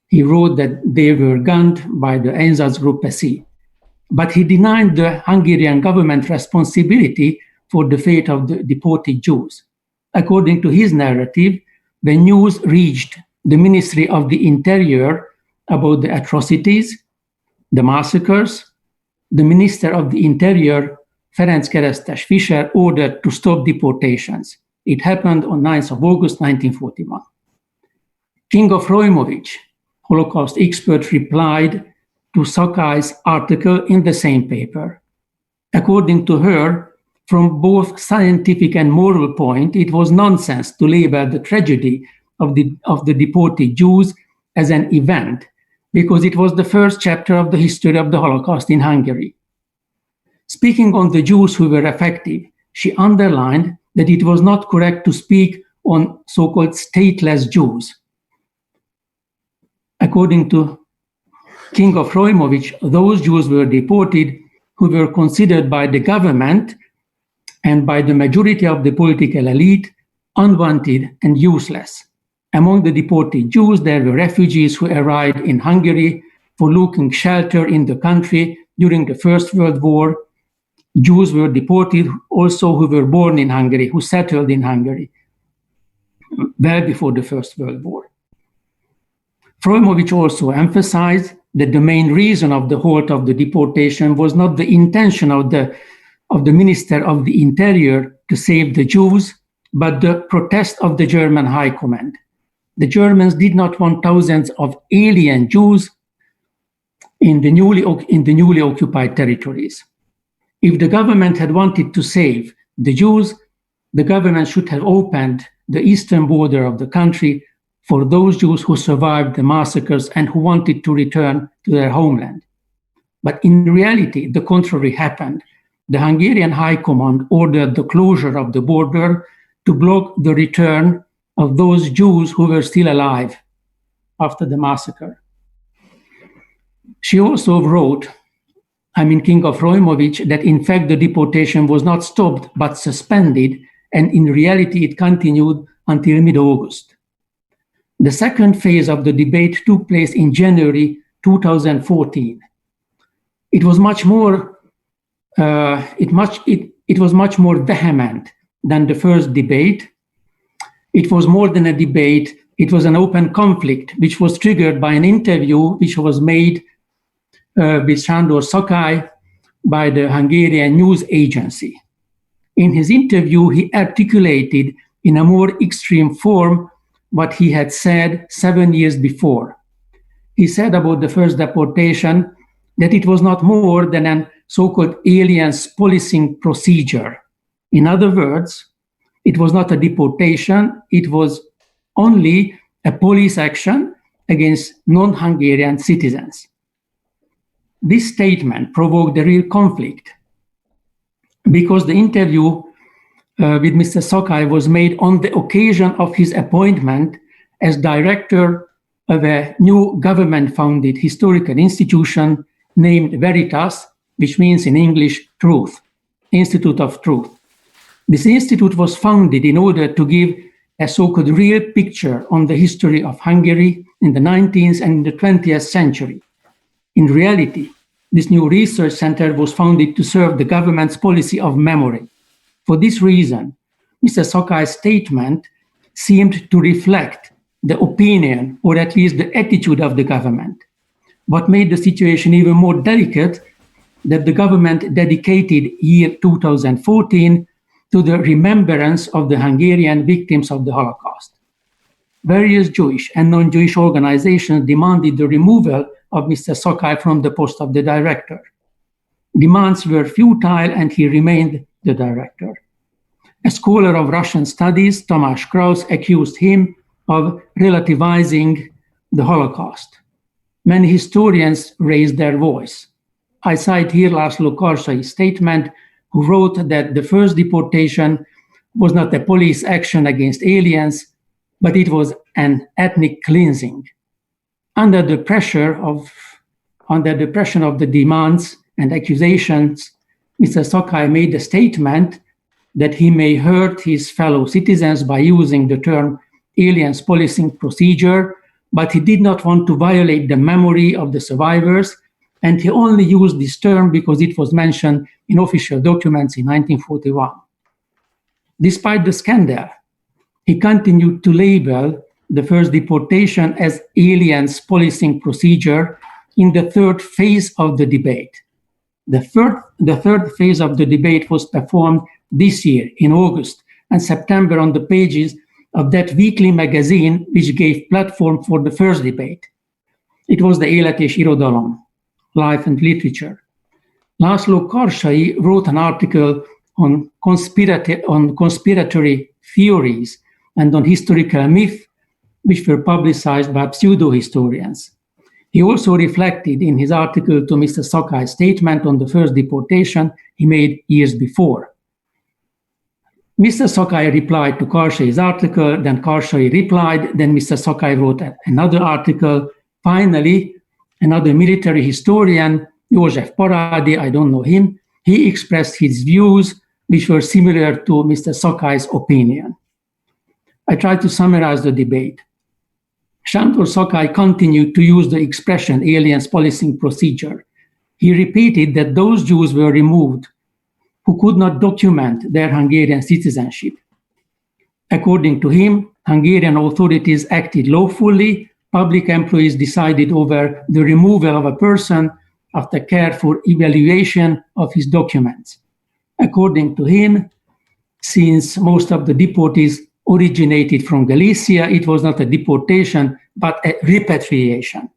He wrote that they were gunned by the Einsatzgruppe C. But he denied the Hungarian government responsibility for the fate of the deported Jews. According to his narrative, when news reached the Ministry of the Interior about the atrocities, the massacres, the Minister of the Interior, Ferenc Keresztes Fischer, ordered to stop deportations. It happened on 9th of August 1941. King of Rojmovic, Holocaust expert, replied to Szakály's article in the same paper. According to her, from both scientific and moral point, it was nonsense to label the tragedy of the deported Jews as an event, because it was the first chapter of the history of the Holocaust in Hungary. Speaking on the Jews who were affected, she underlined that it was not correct to speak on so-called stateless Jews. According to King of Rojmovic, those Jews were deported who were considered by the government and by the majority of the political elite unwanted and useless. Among the deported Jews, there were refugees who arrived in Hungary for looking shelter in the country during the First World War. Jews were deported also who were born in Hungary, who settled in Hungary well before the First World War. Rojmovic also emphasized that the main reason of the halt of the deportation was not the intention of the Minister of the Interior to save the Jews, but the protest of the German High Command. The Germans did not want thousands of alien Jews in the newly occupied territories. If the government had wanted to save the Jews, the government should have opened the eastern border of the country for those Jews who survived the massacres and who wanted to return to their homeland. But in reality, the contrary happened. The Hungarian High Command ordered the closure of the border to block the return of those Jews who were still alive after the massacre. She also wrote, King of Rojmovic, that in fact the deportation was not stopped but suspended, and in reality it continued until mid-August. The second phase of the debate took place in January 2014. It was much more vehement than the first debate. It was more than a debate. It was an open conflict, which was triggered by an interview which was made with Sándor Szakály by the Hungarian news agency. In his interview, he articulated in a more extreme form what he had said 7 years before. He said about the first deportation that it was not more than a so-called aliens policing procedure. In other words, it was not a deportation, it was only a police action against non-Hungarian citizens. This statement provoked a real conflict because the interview with Mr. Szakály was made on the occasion of his appointment as director of a new government-founded historical institution named Veritas, which means in English, Truth, Institute of Truth. This institute was founded in order to give a so-called real picture on the history of Hungary in the 19th and the 20th century. In reality, this new research center was founded to serve the government's policy of memory. For this reason, Mr. Szakály's statement seemed to reflect the opinion, or at least the attitude of the government. What made the situation even more delicate, that the government dedicated year 2014 to the remembrance of the Hungarian victims of the Holocaust. Various Jewish and non-Jewish organizations demanded the removal of Mr. Szakály from the post of the director. Demands were futile and he remained the director. A scholar of Russian studies, Tamás Kraus, accused him of relativizing the Holocaust. Many historians raised their voice. I cite here László Karsai's statement, who wrote that the first deportation was not a police action against aliens, but it was an ethnic cleansing. Under the pressure of the demands and accusations, Mr. Szakály made a statement that he may hurt his fellow citizens by using the term aliens policing procedure, but he did not want to violate the memory of the survivors, and he only used this term because it was mentioned in official documents in 1941. Despite the scandal, he continued to label the first deportation as aliens policing procedure in the third phase of the debate. The third phase of the debate was performed this year in August and September on the pages of that weekly magazine which gave platform for the first debate. It was the Élet és Irodalom, Life and Literature. László Karsai wrote an article on conspiratory theories and on historical myth, which were publicized by pseudo-historians. He also reflected in his article to Mr. Szakály's statement on the first deportation he made years before. Mr. Szakály replied to Karsai's article, then Karsai replied, then Mr. Szakály wrote another article. Finally, another military historian, József Parádi, I don't know him, he expressed his views, which were similar to Mr. Szakály's opinion. I tried to summarize the debate. Sándor Szakály continued to use the expression aliens policing procedure. He repeated that those Jews were removed who could not document their Hungarian citizenship. According to him, Hungarian authorities acted lawfully. Public employees decided over the removal of a person after careful evaluation of his documents. According to him, since most of the deportees originated from Galicia, it was not a deportation, but a repatriation.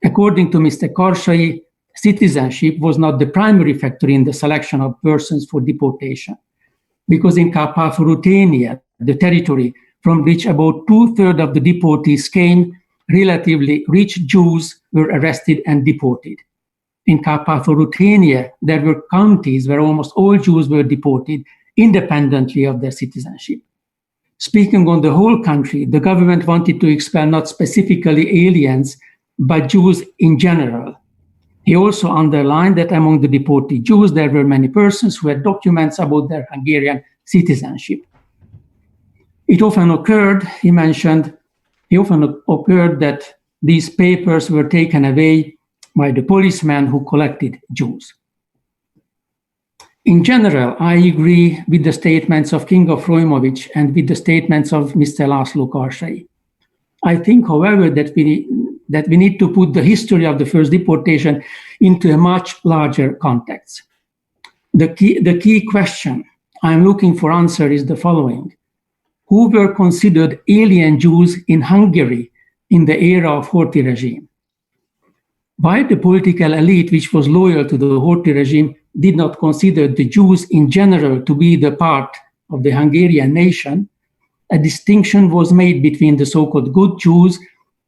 According to Mr. Karsai, citizenship was not the primary factor in the selection of persons for deportation, because in Kárpát-Ruthénia, the territory from which about 2/3 of the deportees came, relatively rich Jews were arrested and deported. In Kárpát-Ruthénia, there were counties where almost all Jews were deported independently of their citizenship. Speaking on the whole country, the government wanted to expel not specifically aliens, but Jews in general. He also underlined that among the deported Jews, there were many persons who had documents about their Hungarian citizenship. It often occurred, he mentioned, that these papers were taken away by the policemen who collected Jews. In general, I agree with the statements of King of Rojmovic and with the statements of Mr. László Karsai. I think, however, that we need to put the history of the first deportation into a much larger context. The key question I'm looking for answer is the following. who were considered alien Jews in Hungary in the era of Horthy regime. While the political elite, which was loyal to the Horthy regime, did not consider the Jews in general to be the part of the Hungarian nation, a distinction was made between the so-called good Jews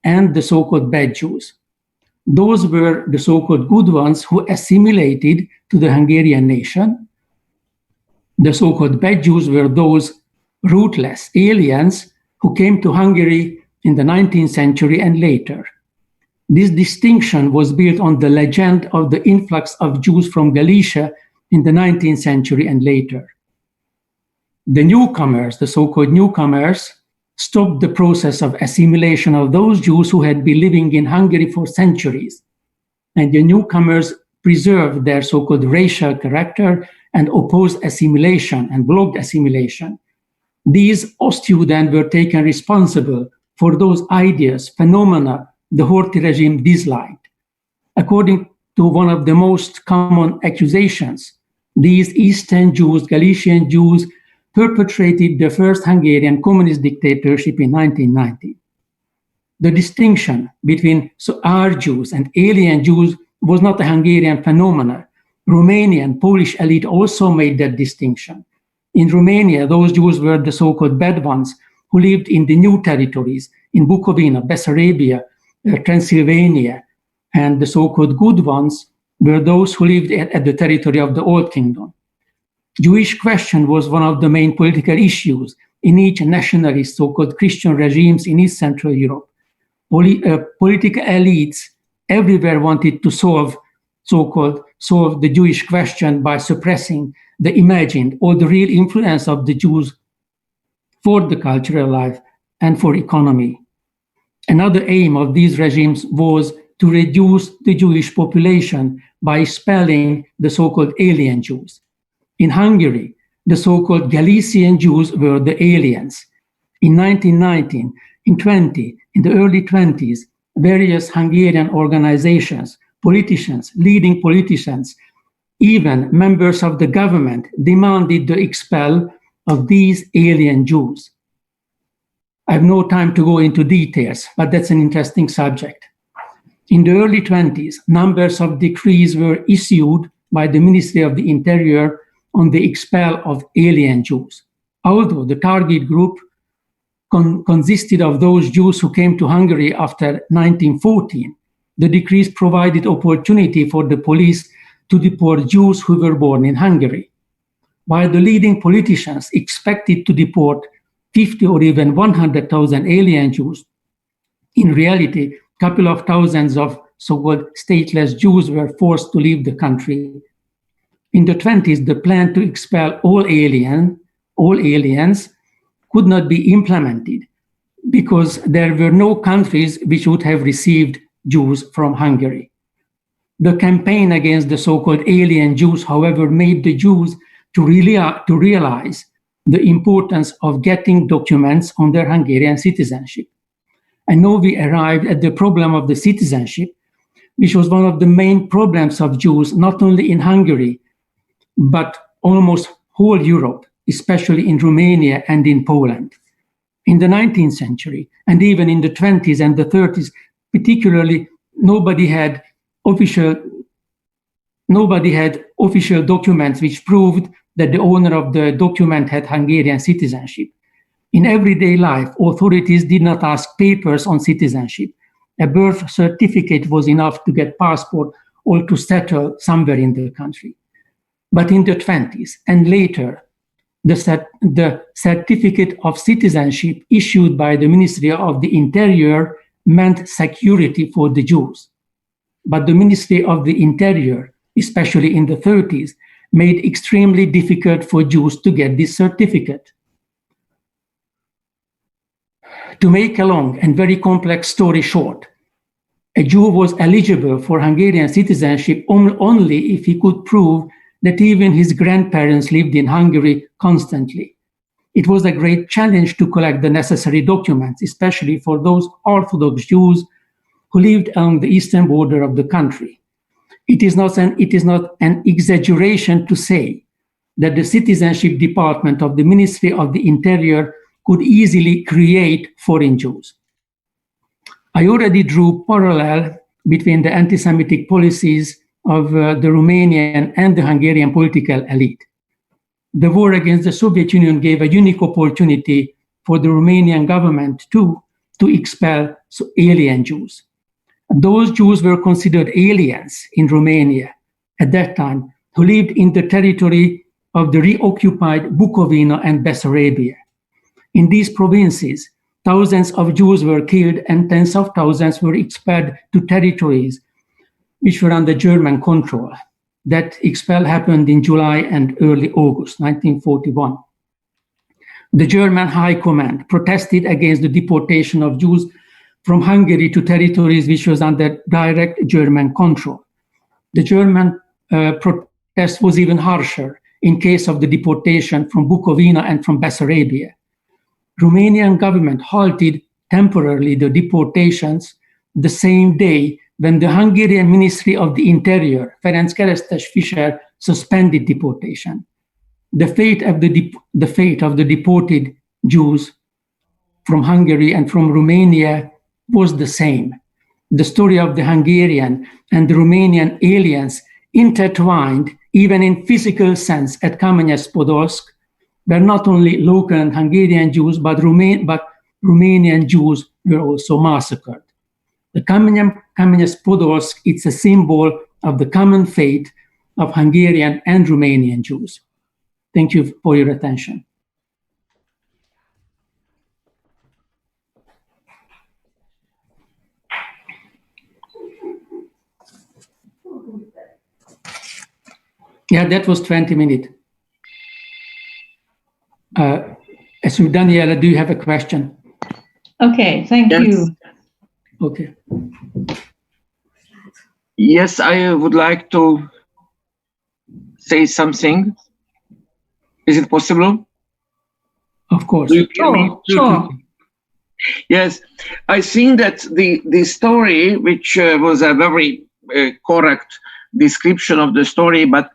and the so-called bad Jews. Those were the so-called good ones who assimilated to the Hungarian nation. The so-called bad Jews were those rootless aliens who came to Hungary in the 19th century and later. This distinction was built on the legend of the influx of Jews from Galicia in the 19th century and later. The newcomers, the so-called newcomers, stopped the process of assimilation of those Jews who had been living in Hungary for centuries. And the newcomers preserved their so-called racial character and opposed assimilation and blocked assimilation. These students were taken responsible for those ideas, phenomena the Horthy regime disliked. According to one of the most common accusations, these Eastern Jews, Galician Jews, perpetrated the first Hungarian communist dictatorship in 1990. The distinction between our Jews and alien Jews was not a Hungarian phenomenon. Romanian, Polish elite also made that distinction. In Romania, those Jews were the so-called bad ones who lived in the new territories, in Bukovina, Bessarabia, Transylvania, and the so-called good ones were those who lived at the territory of the Old Kingdom. Jewish question was one of the main political issues in each nationalist so-called Christian regimes in East Central Europe. Political elites everywhere wanted to solve the Jewish question by suppressing the imagined or the real influence of the Jews for the cultural life and for economy. Another aim of these regimes was to reduce the Jewish population by expelling the so-called alien Jews. In Hungary, the so-called Galician Jews were the aliens. In 1919, in the early 20s, various Hungarian organizations, politicians, leading politicians, even members of the government demanded the expel of these alien Jews. I have no time to go into details, but that's an interesting subject. In the early 20s, numbers of decrees were issued by the Ministry of the Interior on the expel of alien Jews. Although the target group consisted of those Jews who came to Hungary after 1914, the decrees provided opportunity for the police to deport Jews who were born in Hungary. While the leading politicians expected to deport 50 or even 100,000 alien Jews, in reality, a couple of thousands of so-called stateless Jews were forced to leave the country. In the 20s, the plan to expel all aliens could not be implemented because there were no countries which would have received Jews from Hungary. The campaign against the so-called alien Jews, however, made the Jews to realize the importance of getting documents on their Hungarian citizenship. And now we arrived at the problem of the citizenship, which was one of the main problems of Jews, not only in Hungary, but almost whole Europe, especially in Romania and in Poland. In the 19th century, and even in the 20s and the 30s, particularly, nobody had official documents which proved that the owner of the document had Hungarian citizenship. In everyday life, authorities did not ask papers on citizenship. A birth certificate was enough to get passport or to settle somewhere in the country. But in the 20s and later, the certificate of citizenship issued by the Ministry of the Interior meant security for the Jews. But the Ministry of the Interior, especially in the 30s, made extremely difficult for Jews to get this certificate. To make a long and very complex story short, a Jew was eligible for Hungarian citizenship only if he could prove that even his grandparents lived in Hungary constantly. It was a great challenge to collect the necessary documents, especially for those Orthodox Jews who lived along the eastern border of the country. It is not an exaggeration to say that the Citizenship Department of the Ministry of the Interior could easily create foreign Jews. I already drew parallel between the anti-Semitic policies of the Romanian and the Hungarian political elite. The war against the Soviet Union gave a unique opportunity for the Romanian government to expel alien Jews. Those Jews were considered aliens in Romania at that time, who lived in the territory of the reoccupied Bukovina and Bessarabia. In these provinces, thousands of Jews were killed and tens of thousands were expelled to territories which were under German control. That expel happened in July and early August 1941. The German High Command protested against the deportation of Jews from Hungary to territories which was under direct German control. The German protest was even harsher in case of the deportation from Bukovina and from Bessarabia. Romanian government halted temporarily the deportations the same day when the Hungarian Ministry of the Interior, Ferenc Keresztes Fischer, suspended deportation. The fate of the deported Jews from Hungary and from Romania was the same. The story of the Hungarian and the Romanian aliens intertwined, even in physical sense, at Kamenets-Podolsk, where not only local and Hungarian Jews, but Romanian Jews were also massacred. The Kamenets-Podolsk, it's a symbol of the common fate of Hungarian and Romanian Jews. Thank you for your attention. Yeah, that was 20 minutes. Daniela, do you have a question? Okay, thank you. Okay. Yes, I would like to say something. Is it possible? Of course. Do you hear me? Sure. Yes, I think that the story, which was a very correct description of the story, but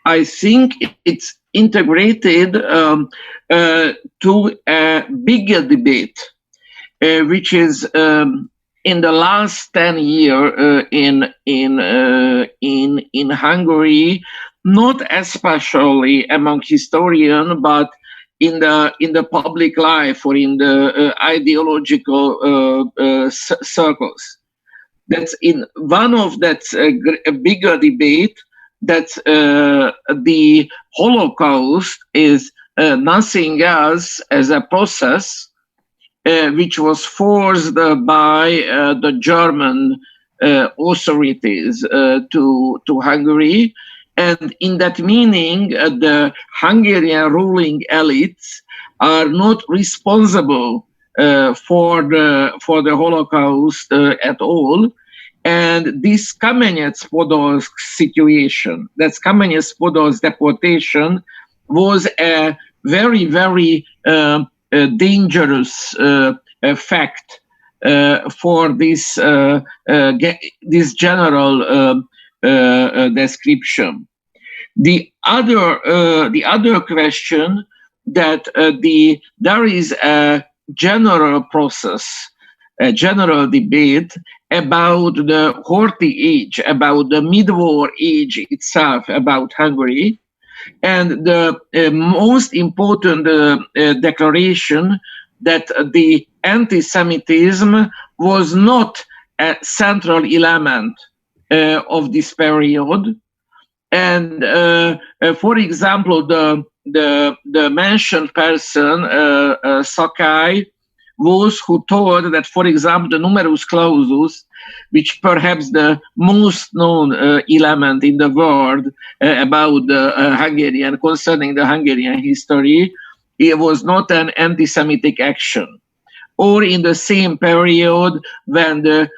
I think it's integrated to a bigger debate, which is in the last 10 years in Hungary, not especially among historians, but in the public life or in the ideological circles. That's in one of that's a bigger debate that the Holocaust is nothing else as a process which was forced by the German authorities to Hungary. And in that meaning, the Hungarian ruling elites are not responsible for the Holocaust at all. And this Kamenets-Podolsk situation, that's Kamenets-Podolsk deportation, was a very, very dangerous fact for this general description. The other question that there is a general process, a general debate about the Horthy age, about the mid-war age itself, about Hungary, and the most important declaration that the anti-Semitism was not a central element of this period. And for example, the mentioned person, Sakai, was who told that, for example, the numerus clausus, which perhaps the most known element in the world about the Hungarian, concerning the Hungarian history, it was not an anti-Semitic action. Or in the same period when the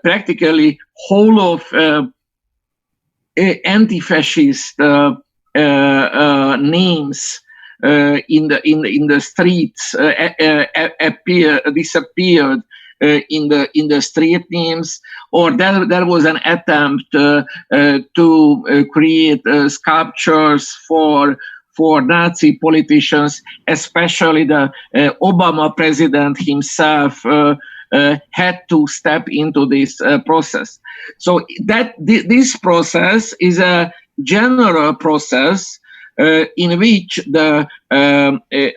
practically whole of anti-fascist names in the streets disappeared in the street names, or there was an attempt to create sculptures for for Nazi politicians, especially the Obama president himself had to step into this process. So that this process is a general process in which the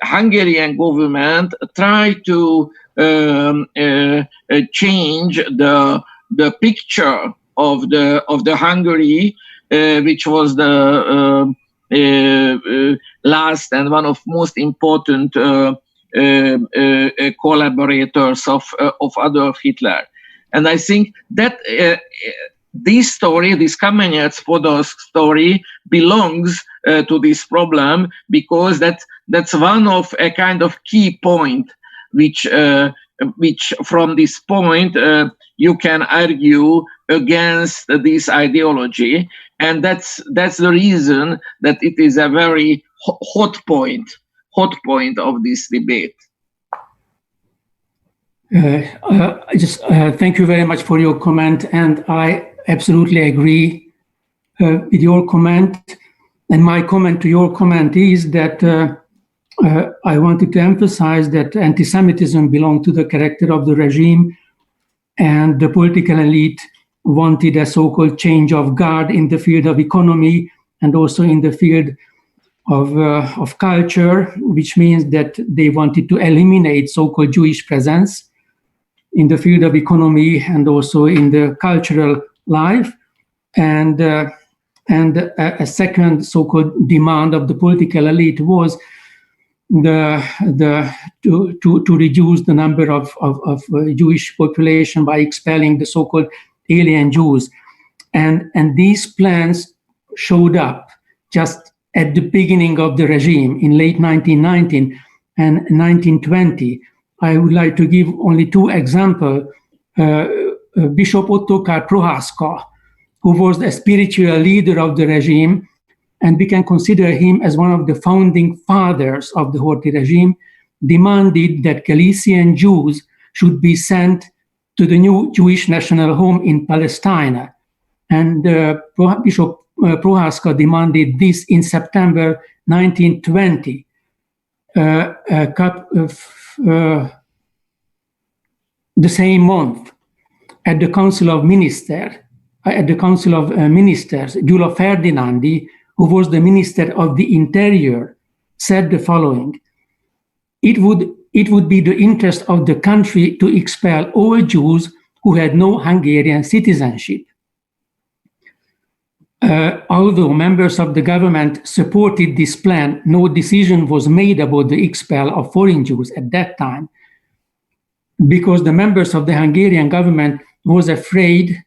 Hungarian government tried to change the picture of the Hungary, which was the last and one of most important collaborators of Adolf Hitler. And I think that this story, this Kamenets Podolsk story, belongs to this problem, because that's one of a kind of key point, which from this point you can argue against this ideology, and that's the reason that it is a very hot point of this debate. Thank you very much for your comment, and I absolutely agree with your comment. And my comment to your comment is that I wanted to emphasize that anti-Semitism belonged to the character of the regime, and the political elite wanted a so-called change of guard in the field of economy and also in the field of culture, which means that they wanted to eliminate so-called Jewish presence in the field of economy and also in the cultural life. And a second so-called demand of the political elite was to reduce the number of Jewish population by expelling the so-called alien Jews. And these plans showed up just at the beginning of the regime in late 1919 and 1920. I would like to give only two examples. Bishop Ottokar Prohászka, who was a spiritual leader of the regime, and we can consider him as one of the founding fathers of the Horthy regime, demanded that Galician Jews should be sent to the new Jewish national home in Palestine. And Bishop Prohászka demanded this in September 1920. The same month, at the Council of Ministers, Gyula Ferdinandi, who was the Minister of the Interior, said the following: It would be the interest of the country to expel all Jews who had no Hungarian citizenship. Although members of the government supported this plan, no decision was made about the expel of foreign Jews at that time, because the members of the Hungarian government was afraid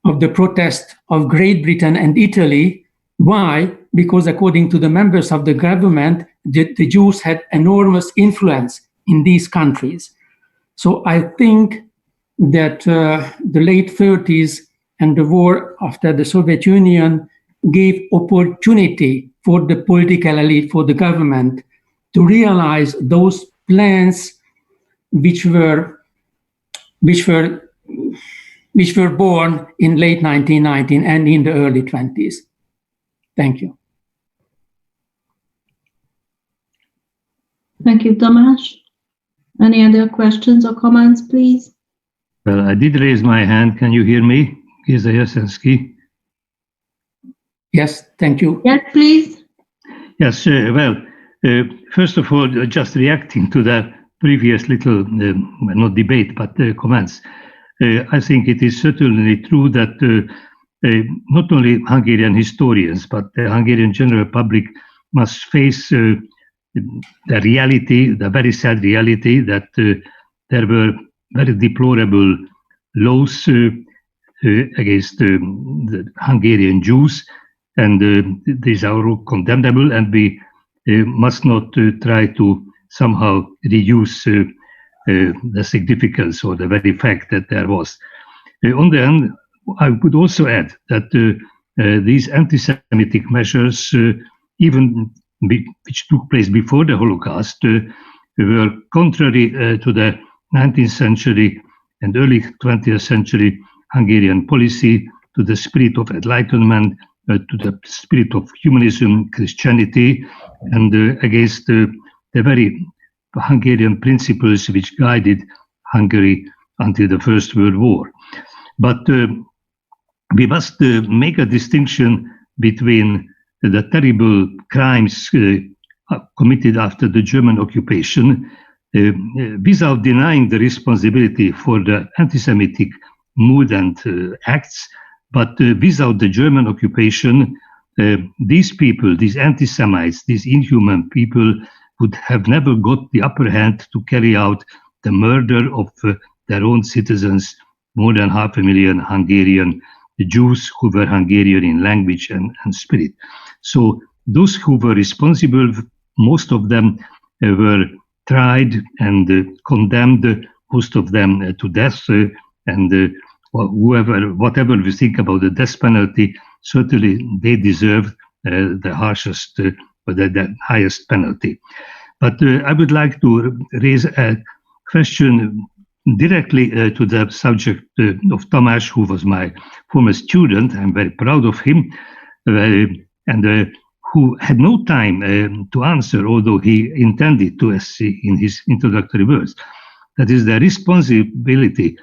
of the protest of Great Britain and Italy. Why? Because according to the members of the government, the Jews had enormous influence in these countries. So I think that the late 30s and the war after the Soviet Union gave opportunity for the political elite, for the government, to realize those plans which were born in late 1919 and in the early 20s. Thank you. Thank you, Tamás. Any other questions or comments, please? Well, I did raise my hand. Can you hear me? Géza Jeszenszky. Yes, thank you. Yes, please. Yes, first of all, just reacting to the previous little, not debate, but comments. I think it is certainly true that not only Hungarian historians, but the Hungarian general public must face the reality, the very sad reality that there were very deplorable laws against the Hungarian Jews, and these are all condemnable, and we must not try to somehow reduce the significance or the very fact that there was. On the other hand, I would also add that these anti-Semitic measures, even which took place before the Holocaust, were contrary to the 19th century and early 20th century Hungarian policy, to the spirit of enlightenment to the spirit of humanism, Christianity, and against the very Hungarian principles which guided Hungary until the First World War. But we must make a distinction between the terrible crimes committed after the German occupation without denying the responsibility for the anti-Semitic mood and acts, but without the German occupation, these people, these anti-Semites, these inhuman people would have never got the upper hand to carry out the murder of their own citizens, more than 500,000 Hungarian Jews who were Hungarian in language and spirit. So those who were responsible, most of them were tried and condemned, most of them to death, and whatever we think about the death penalty, certainly they deserve the harshest, the highest penalty. But I would like to raise a question directly to the subject of Tamás, who was my former student. I'm very proud of him, and who had no time to answer, although he intended to, as in his introductory words. That is the responsibility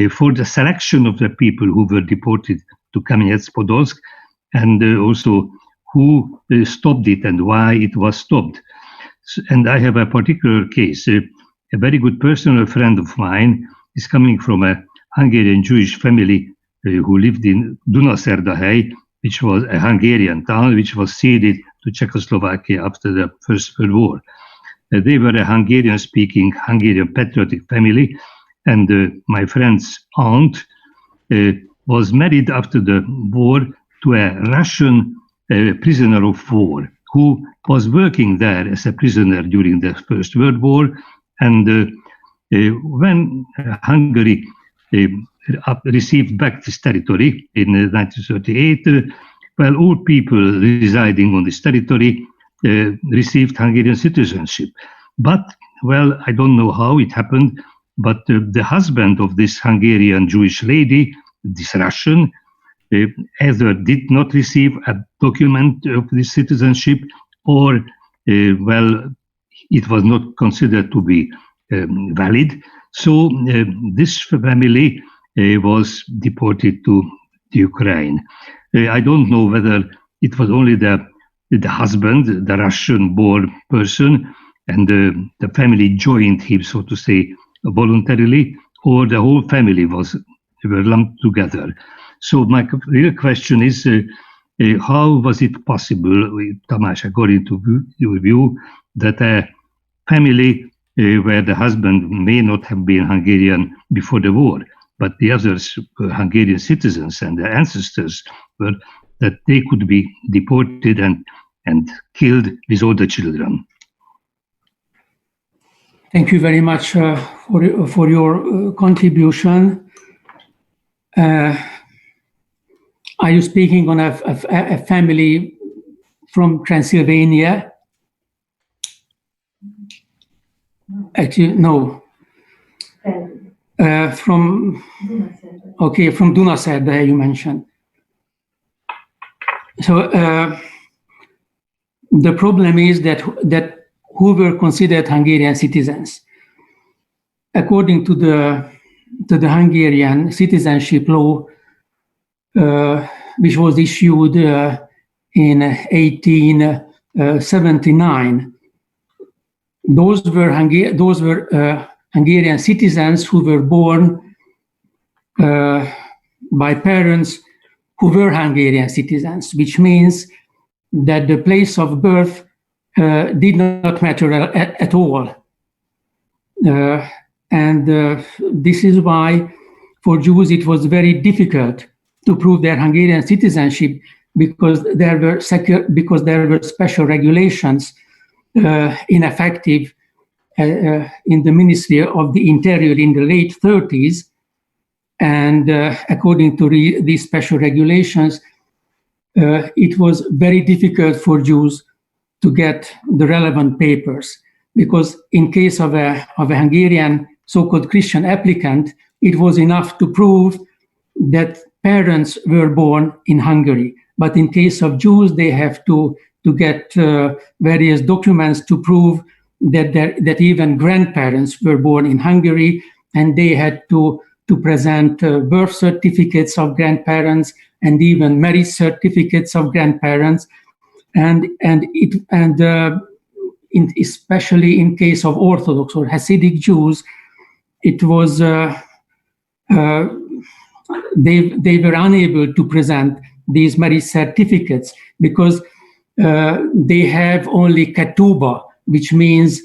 for the selection of the people who were deported to Kamenets-Podolsk, and also who stopped it and why it was stopped. And I have a particular case. A very good personal friend of mine is coming from a Hungarian Jewish family who lived in Dunaszerdahely, which was a Hungarian town which was ceded to Czechoslovakia after the First World War. They were a Hungarian-speaking, Hungarian patriotic family, and my friend's aunt was married after the war to a Russian prisoner of war who was working there as a prisoner during the First World War. And when Hungary received back this territory in 1938, well, all people residing on this territory received Hungarian citizenship. But, well, I don't know how it happened, but the husband of this Hungarian Jewish lady, this Russian, either did not receive a document of this citizenship, or, well, it was not considered to be valid. So this family was deported to Ukraine. I don't know whether it was only the husband, the Russian-born person, and the family joined him, so to say, voluntarily, or the whole family were lumped together. So my real question is, how was it possible, Tamás, according to your view, that a family where the husband may not have been Hungarian before the war, but the others were Hungarian citizens and their ancestors were, that they could be deported and killed with all the children? Thank you very much for your contribution. Are you speaking on a family from Transylvania? Actually, no. From Dunaszerdahely, you mentioned. So the problem is that who were considered Hungarian citizens. According to the Hungarian citizenship law, which was issued in 1879, those were Hungarian citizens who were born by parents who were Hungarian citizens, which means that the place of birth did not matter at all. And this is why for Jews it was very difficult to prove their Hungarian citizenship, because there were special regulations ineffective in the Ministry of the Interior in the late 30s. And according to these special regulations, it was very difficult for Jews to get the relevant papers, because in case of a Hungarian so-called Christian applicant, it was enough to prove that parents were born in Hungary. But in case of Jews, they have to get various documents to prove that even grandparents were born in Hungary, and they had to present birth certificates of grandparents and even marriage certificates of grandparents, especially in case of Orthodox or Hasidic Jews, it was they were unable to present these marriage certificates because they have only ketubah, which means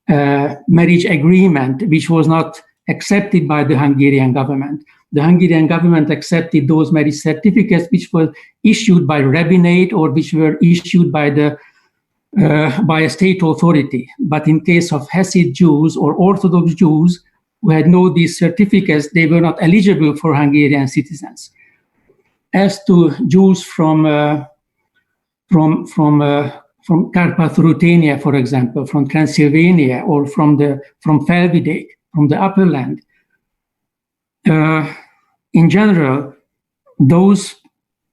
marriage agreement, which was not accepted by the Hungarian government. The Hungarian government accepted those marriage certificates which were issued by rabbinate or which were issued by a state authority. But in case of Hasidic Jews or Orthodox Jews who had no these certificates, they were not eligible for Hungarian citizens. As to Jews from Carpath-Ruthenia, for example, from Transylvania, or from Felvidék, from the upper land, in general, those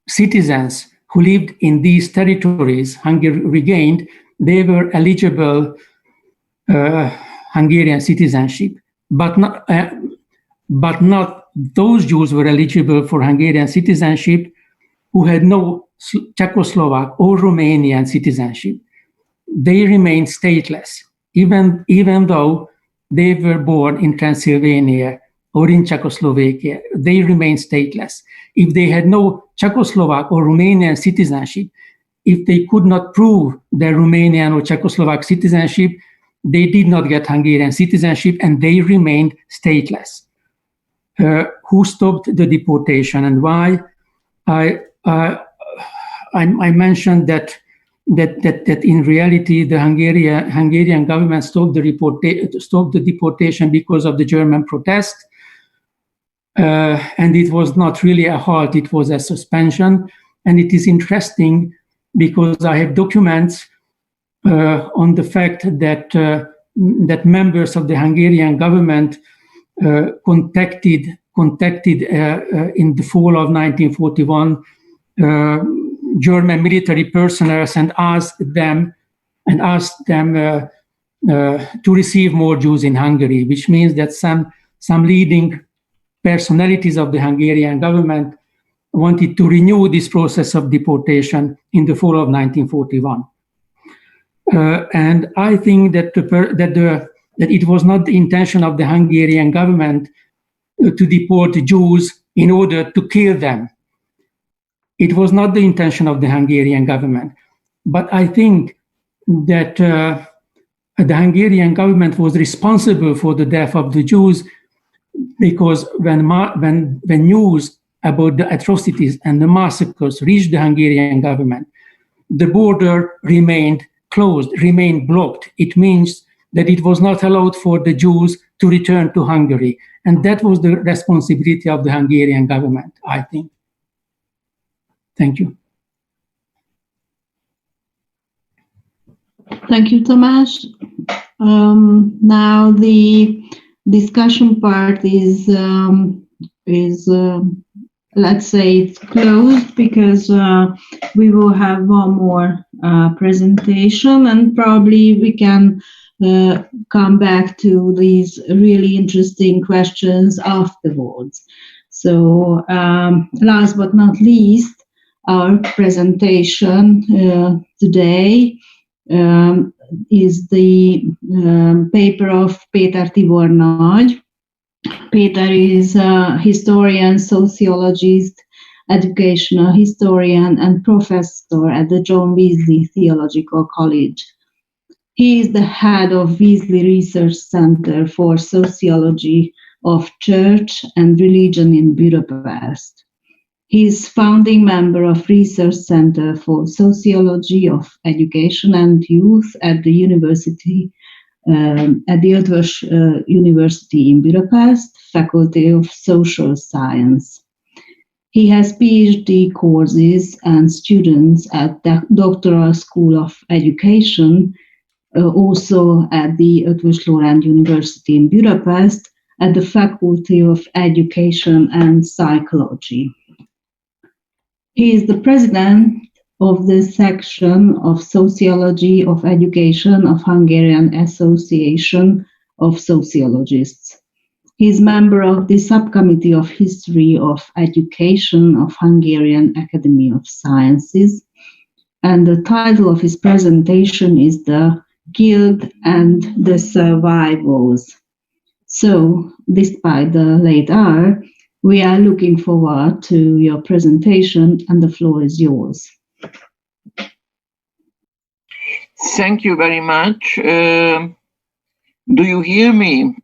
citizens who lived in these territories Hungary regained, they were eligible Hungarian citizenship, but not those Jews were eligible for Hungarian citizenship who had no Czechoslovak or Romanian citizenship. They remained stateless, even though they were born in Transylvania or in Czechoslovakia. They remained stateless. If they had no Czechoslovak or Romanian citizenship, if they could not prove their Romanian or Czechoslovak citizenship, they did not get Hungarian citizenship and they remained stateless. Who stopped the deportation and why? I mentioned that in reality the Hungarian government stopped the deportation because of the German protest, and it was not really a halt; it was a suspension. And it is interesting because I have documents on the fact that members of the Hungarian government contacted in the fall of 1941 German military personnel and asked them to receive more Jews in Hungary, which means that some leading personalities of the Hungarian government wanted to renew this process of deportation in the fall of 1941. And I think that it was not the intention of the Hungarian government to deport Jews in order to kill them. It was not the intention of the Hungarian government. But I think that the Hungarian government was responsible for the death of the Jews because when news about the atrocities and the massacres reached the Hungarian government, the border remained closed, remained blocked. It means that it was not allowed for the Jews to return to Hungary. And that was the responsibility of the Hungarian government, I think. Thank you. Thank you, Tamás. Now the discussion part is let's say it's closed because we will have one more presentation and probably we can come back to these really interesting questions afterwards. So last but not least, our presentation today is the paper of Péter Tibor Nagy. Péter is a historian, sociologist, educational historian, and professor at the John Wesley Theological College. He is the head of Wesley Research Center for Sociology of Church and Religion in Budapest. He is founding member of Research Center for Sociology of Education and Youth at the University, at the Eötvös University in Budapest, Faculty of Social Science. He has PhD courses and students at the Doctoral School of Education, also at the Eötvös Loránd University in Budapest, at the Faculty of Education and Psychology. He is the president of the section of Sociology of Education of Hungarian Association of Sociologists. He is member of the subcommittee of History of Education of Hungarian Academy of Sciences, and the title of his presentation is The Guild and the Survivors. So, despite the late hour, we are looking forward to your presentation, and the floor is yours. Thank you very much. Do you hear me?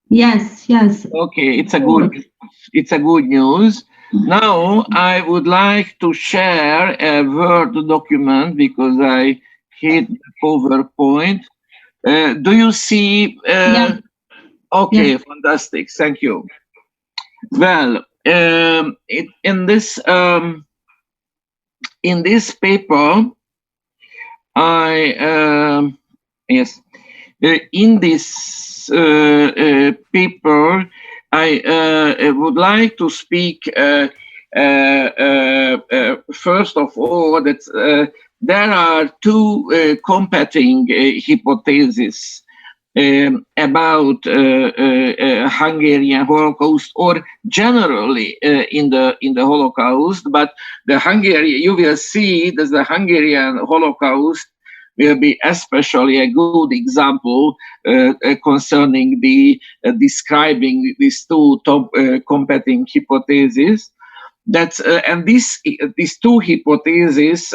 Yes, yes. Okay, it's a good news. Now I would like to share a Word document because I hit the PowerPoint. Do you see? Yeah. Okay, Yeah. Fantastic. Thank you. Well, in this paper, in this paper, I would like to speak first of all that there are two competing hypotheses about Hungarian Holocaust, or generally in the Holocaust. But you will see that the Hungarian Holocaust will be especially a good example concerning the describing these two top competing hypotheses. And these two hypotheses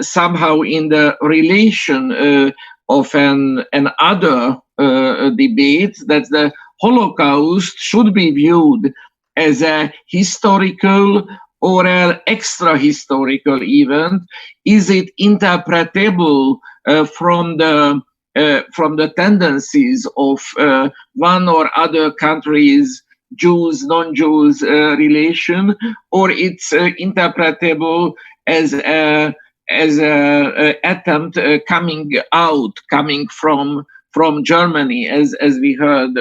somehow in the relation of another debate that the Holocaust should be viewed as a historical or an extra-historical event. Is it interpretable from the tendencies of one or other country's Jews, non-Jews relation, or it's interpretable as a attempt coming from Germany, as we heard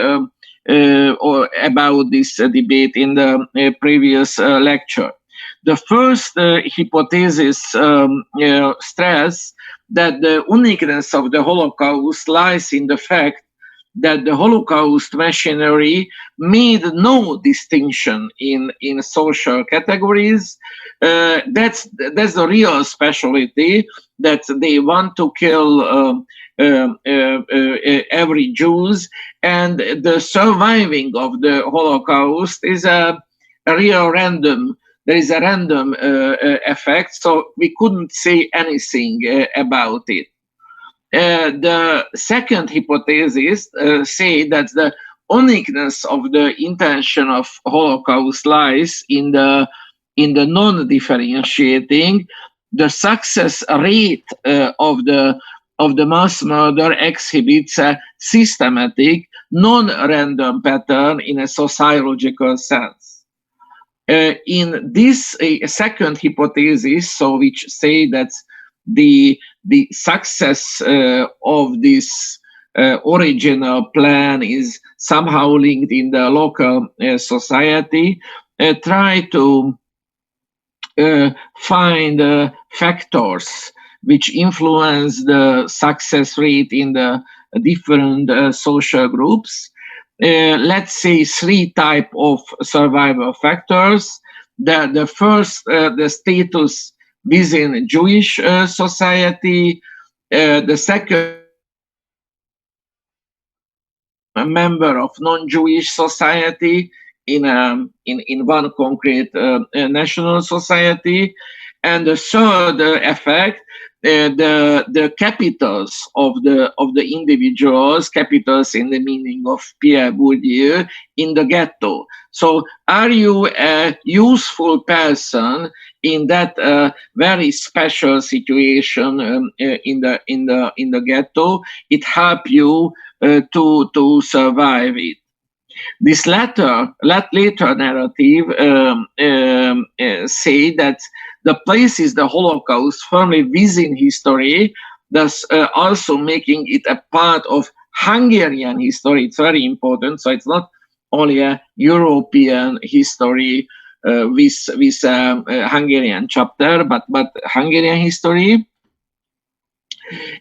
or about this debate in the previous lecture. The first hypothesis stress that the uniqueness of the Holocaust lies in the fact that the Holocaust machinery made no distinction in social categories. That's the real specialty, that they want to kill every Jews, and the surviving of the Holocaust is a real random. There is a random effect, so we couldn't say anything about it. The second hypothesis say that the uniqueness of the intention of Holocaust lies in the non-differentiating. The success rate of the mass murder exhibits a systematic, non-random pattern in a sociological sense. In this second hypothesis, so which say that the success of this original plan is somehow linked in the local society, try to find factors which influence the success rate in the different social groups. Let's say three types of survival factors. The first, the status within Jewish society. The second, a member of non-Jewish society in one concrete national society. And the third effect, the capitals of the individuals, capitals in the meaning of Pierre Bourdieu, in the ghetto. So, are you a useful person in that very special situation in the ghetto? It helps you to survive it. This later narrative say that the place is the Holocaust firmly within history, thus also making it a part of Hungarian history. It's very important. So it's not only a European history with Hungarian chapter, but Hungarian history.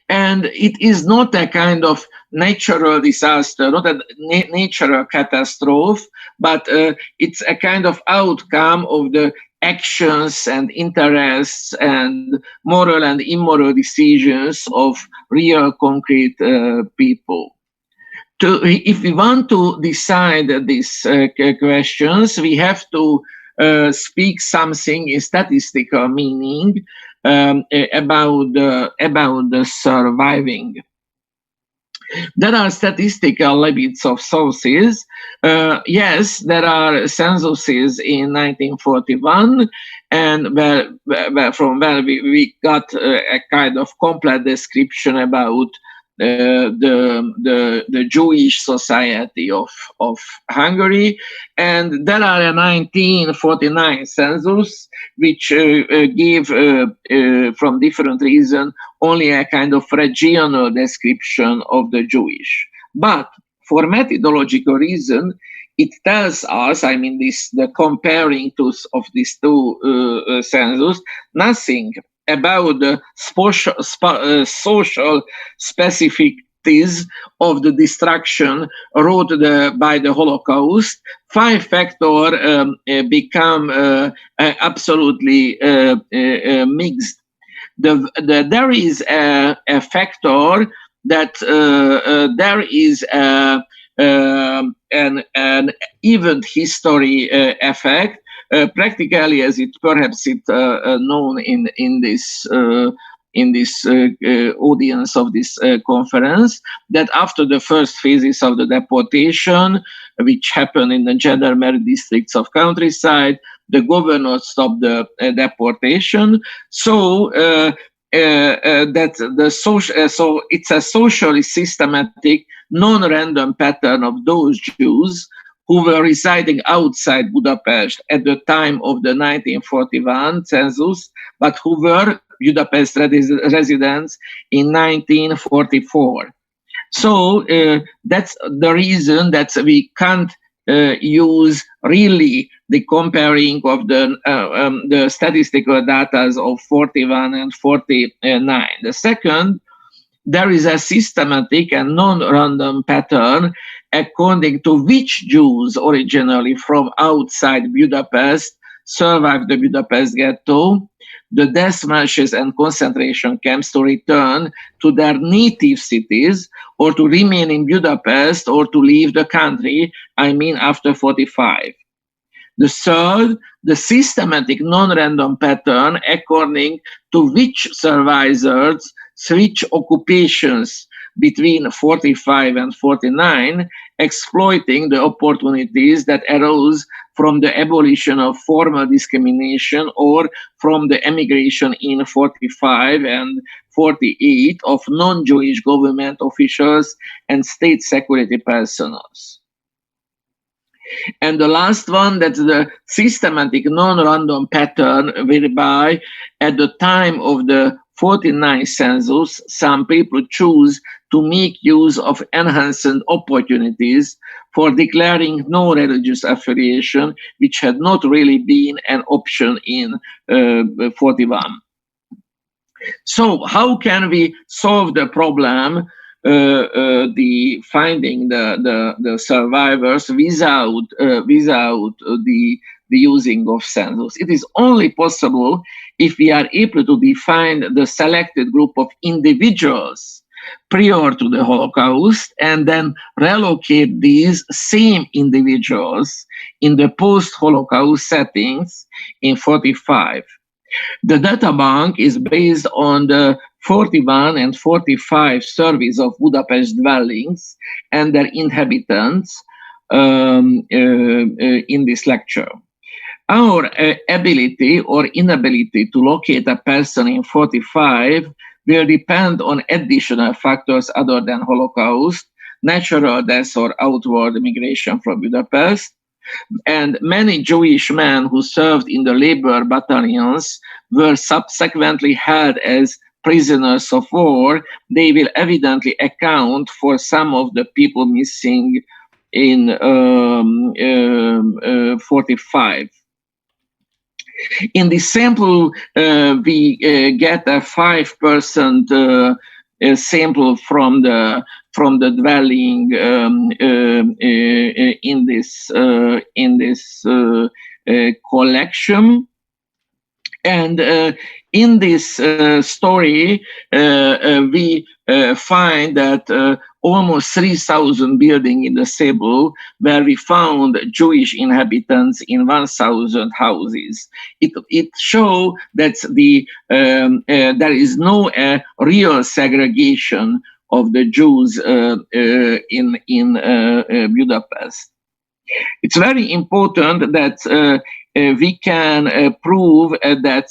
And it is not a kind of natural disaster, not a natural catastrophe, but it's a kind of outcome of the actions and interests and moral and immoral decisions of real concrete people. If we want to decide these questions, we have to speak something in statistical meaning about the surviving. There are statistical limits of sources. Yes, there are censuses in 1941, and from where we got a kind of complete description about the Jewish society of Hungary, and there are a 1949 census which gave from different reasons only a kind of regional description of the Jewish. But for methodological reason, it tells us, I mean, the comparing of these two census, nothing about the social specificities of the destruction wrought by the Holocaust. 5 factors become absolutely mixed. There is a factor that there is an event history effect, practically as it perhaps known in this audience of this conference, that after the first phases of the deportation, which happened in the gendarmerie districts of countryside, the governor stopped the deportation. So that the social, so it's a socially systematic, non-random pattern of those Jews who were residing outside Budapest at the time of the 1941 census, but who were Budapest residents in 1944. So that's the reason that we can't use really the comparing of the statistical data of 41 and 49. The second, there is a systematic and non-random pattern according to which Jews originally from outside Budapest survived the Budapest ghetto, the death marches and concentration camps to return to their native cities or to remain in Budapest or to leave the country, I mean after 45. The third, the systematic non-random pattern according to which survivors switch occupations between 45 and 49, exploiting the opportunities that arose from the abolition of formal discrimination or from the emigration in 45 and 48 of non-Jewish government officials and state security personnel. And the last one, that's the systematic non-random pattern whereby at the time of the 49 census, some people choose to make use of enhanced opportunities for declaring no religious affiliation, which had not really been an option in 41. So how can we solve the problem, the finding the survivors without the using of census? It is only possible if we are able to define the selected group of individuals prior to the Holocaust and then relocate these same individuals in the post-Holocaust settings in 45. The data bank is based on the 41 and 45 surveys of Budapest dwellings and their inhabitants in this lecture. Our ability or inability to locate a person in 45 will depend on additional factors other than Holocaust, natural death or outward migration from Budapest. And many Jewish men who served in the labor battalions were subsequently held as prisoners of war. They will evidently account for some of the people missing in 45. In the sample, we get a 5% sample from the dwelling in this collection, and in this story we find that almost 3,000 buildings in the Cebu, where we found Jewish inhabitants in 1,000 houses. It shows that there is no real segregation of the Jews in Budapest. It's very important that we can prove that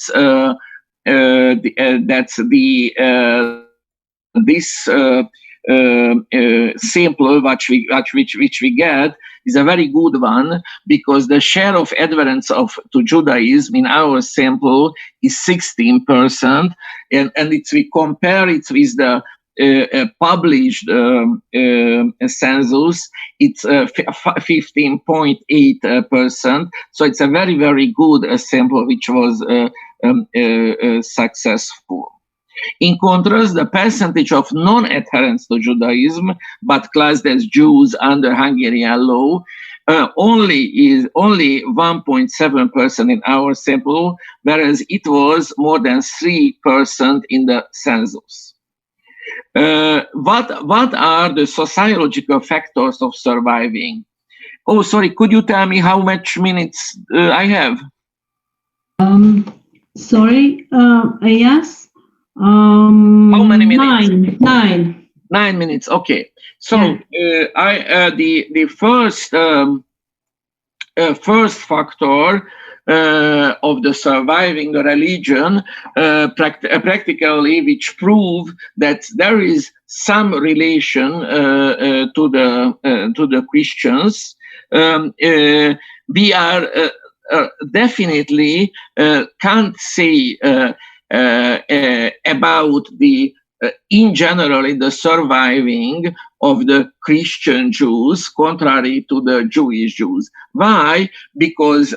this sample which we get is a very good one, because the share of adherents to Judaism in our sample is 16%, and if we compare it with the published census, it's 15.8%. So it's a very, very good sample which was successful. In contrast, the percentage of non-adherents to Judaism, but classed as Jews under Hungarian law, only 1.7% in our sample, whereas it was more than 3% in the census. What are the sociological factors of surviving? Oh, sorry, could you tell me how much minutes I have? Sorry, yes. How many minutes? 9. 9 minutes. Okay. So the first factor of the surviving the religion, practically, which prove that there is some relation to the Christians. We are definitely can't say about the in general in the surviving of the Christian Jews, contrary to the Jewish Jews. Why? Because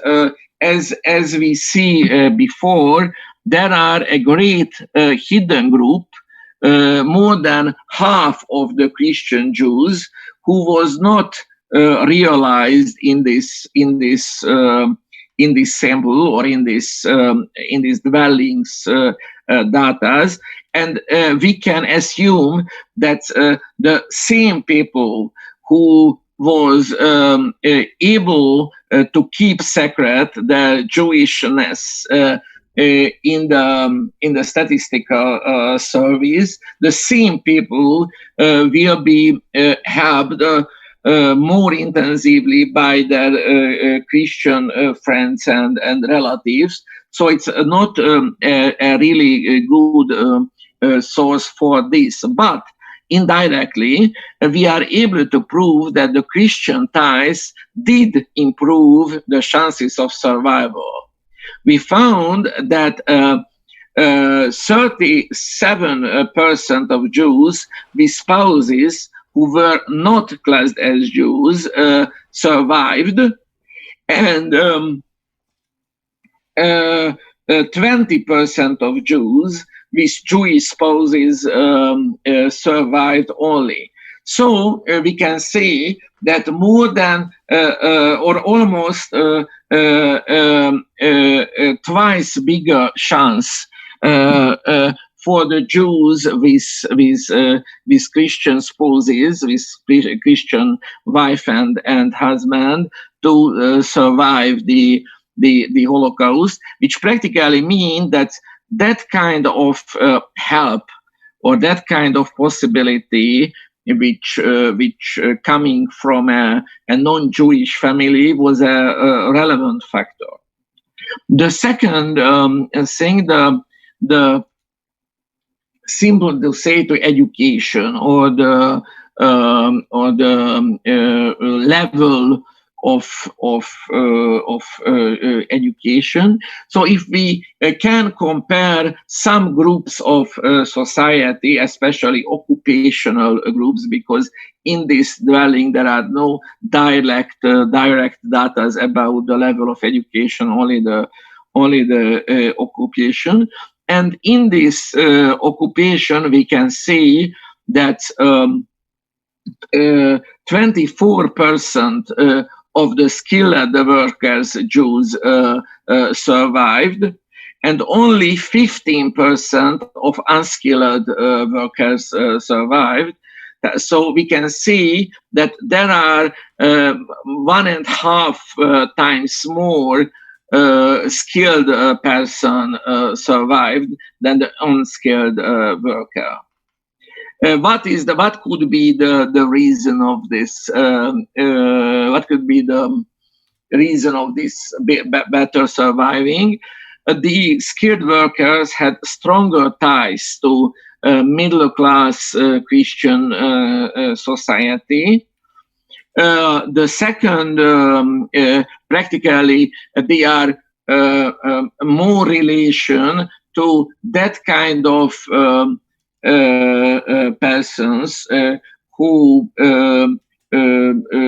as we see before, there are a great hidden group, more than half of the Christian Jews, who was not realized in this sample or in these dwellings datas, and we can assume that the same people who was able to keep secret their Jewishness in the statistical service, the same people will be helped more intensively by their Christian friends and relatives. So it's not a really good source for this. But indirectly, we are able to prove that the Christian ties did improve the chances of survival. We found that 37% of Jews with spouses who were not classed as Jews survived, and 20% of Jews with Jewish spouses survived only. So we can say that more than or almost twice bigger chance for the Jews with Christian spouses, with Christian wife and husband, to survive the Holocaust, which practically means that kind of help or that kind of possibility, which coming from a non-Jewish family, was a relevant factor. The second thing, the simple to say to education or the level of education. So if we can compare some groups of society, especially occupational groups, because in this dwelling there are direct data about the level of education, only occupation. And in this occupation, we can see that 24% of the skilled workers, Jews, survived, and only 15% of unskilled workers survived. So we can see that there are 1.5 times more skilled person survived than the unskilled worker. What could be the reason of this? What could be the reason of this better surviving? The skilled workers had stronger ties to middle class Christian society. The second, practically, they are more relation to that kind of persons who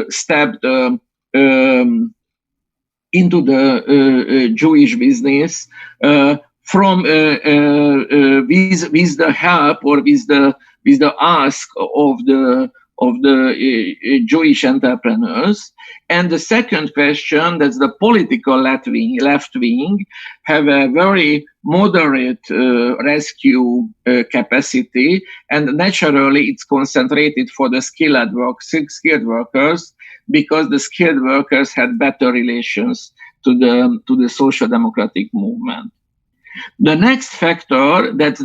stepped into the Jewish business from with the help or with the ask of the Jewish entrepreneurs. And the second question, that's the political left wing, have a very moderate rescue capacity, and naturally it's concentrated for the skilled workers, because the skilled workers had better relations to the social democratic movement. The next factor, that's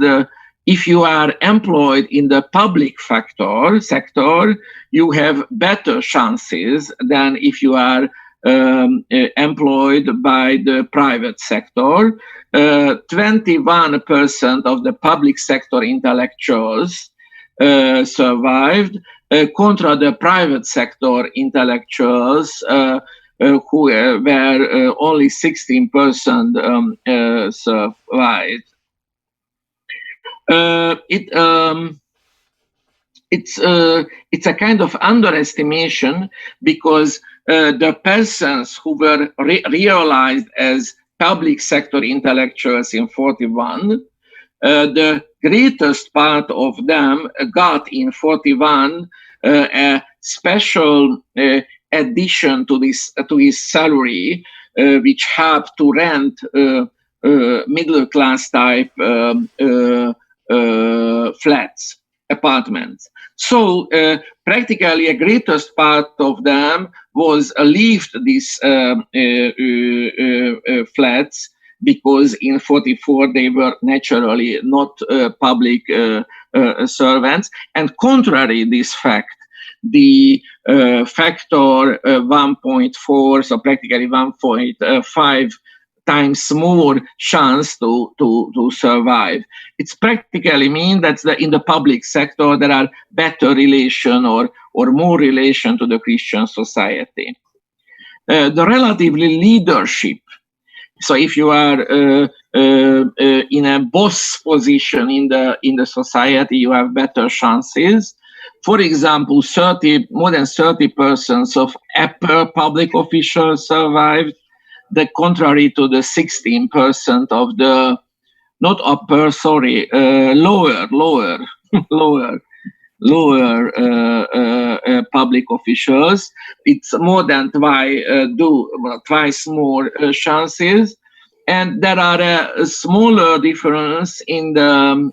if you are employed in the public sector, you have better chances than if you are employed by the private sector. 21% of the public sector intellectuals survived, contra the private sector intellectuals who were only 16% survived. It's a kind of underestimation, because the persons who were realized as public sector intellectuals in 41, the greatest part of them got in 41 a special addition to his salary, which helped to rent middle class type flats, apartments. So practically a greatest part of them was leave these flats, because in 44 they were naturally not public servants. And contrary this fact, the factor 1.4, so practically 1.5 times more chance to survive. It's practically mean that in the public sector there are better relation or more relation to the Christian society. The relatively leadership. So if you are in a boss position in the society, you have better chances. For example, more than 30% of upper public officials survived. The contrary to the 16% of the lower public officials. It's more than twice more chances, and there are a smaller difference in the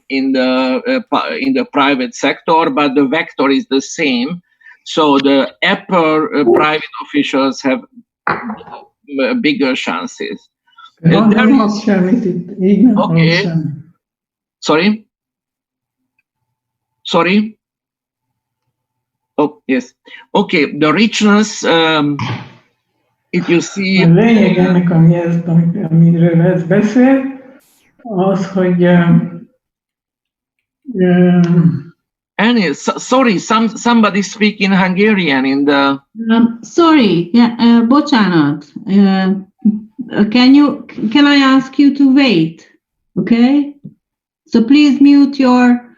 private sector, but the vector is the same. So the upper private officials have bigger chances. Okay. Sorry. Oh, yes. Okay. The richness, if you see... A lényeg ennek, amiről ez beszél, az, hogy... sorry, somebody speak in Hungarian in the... Sorry, yeah, bocsánat. Can I ask you to wait? Okay? So please mute your...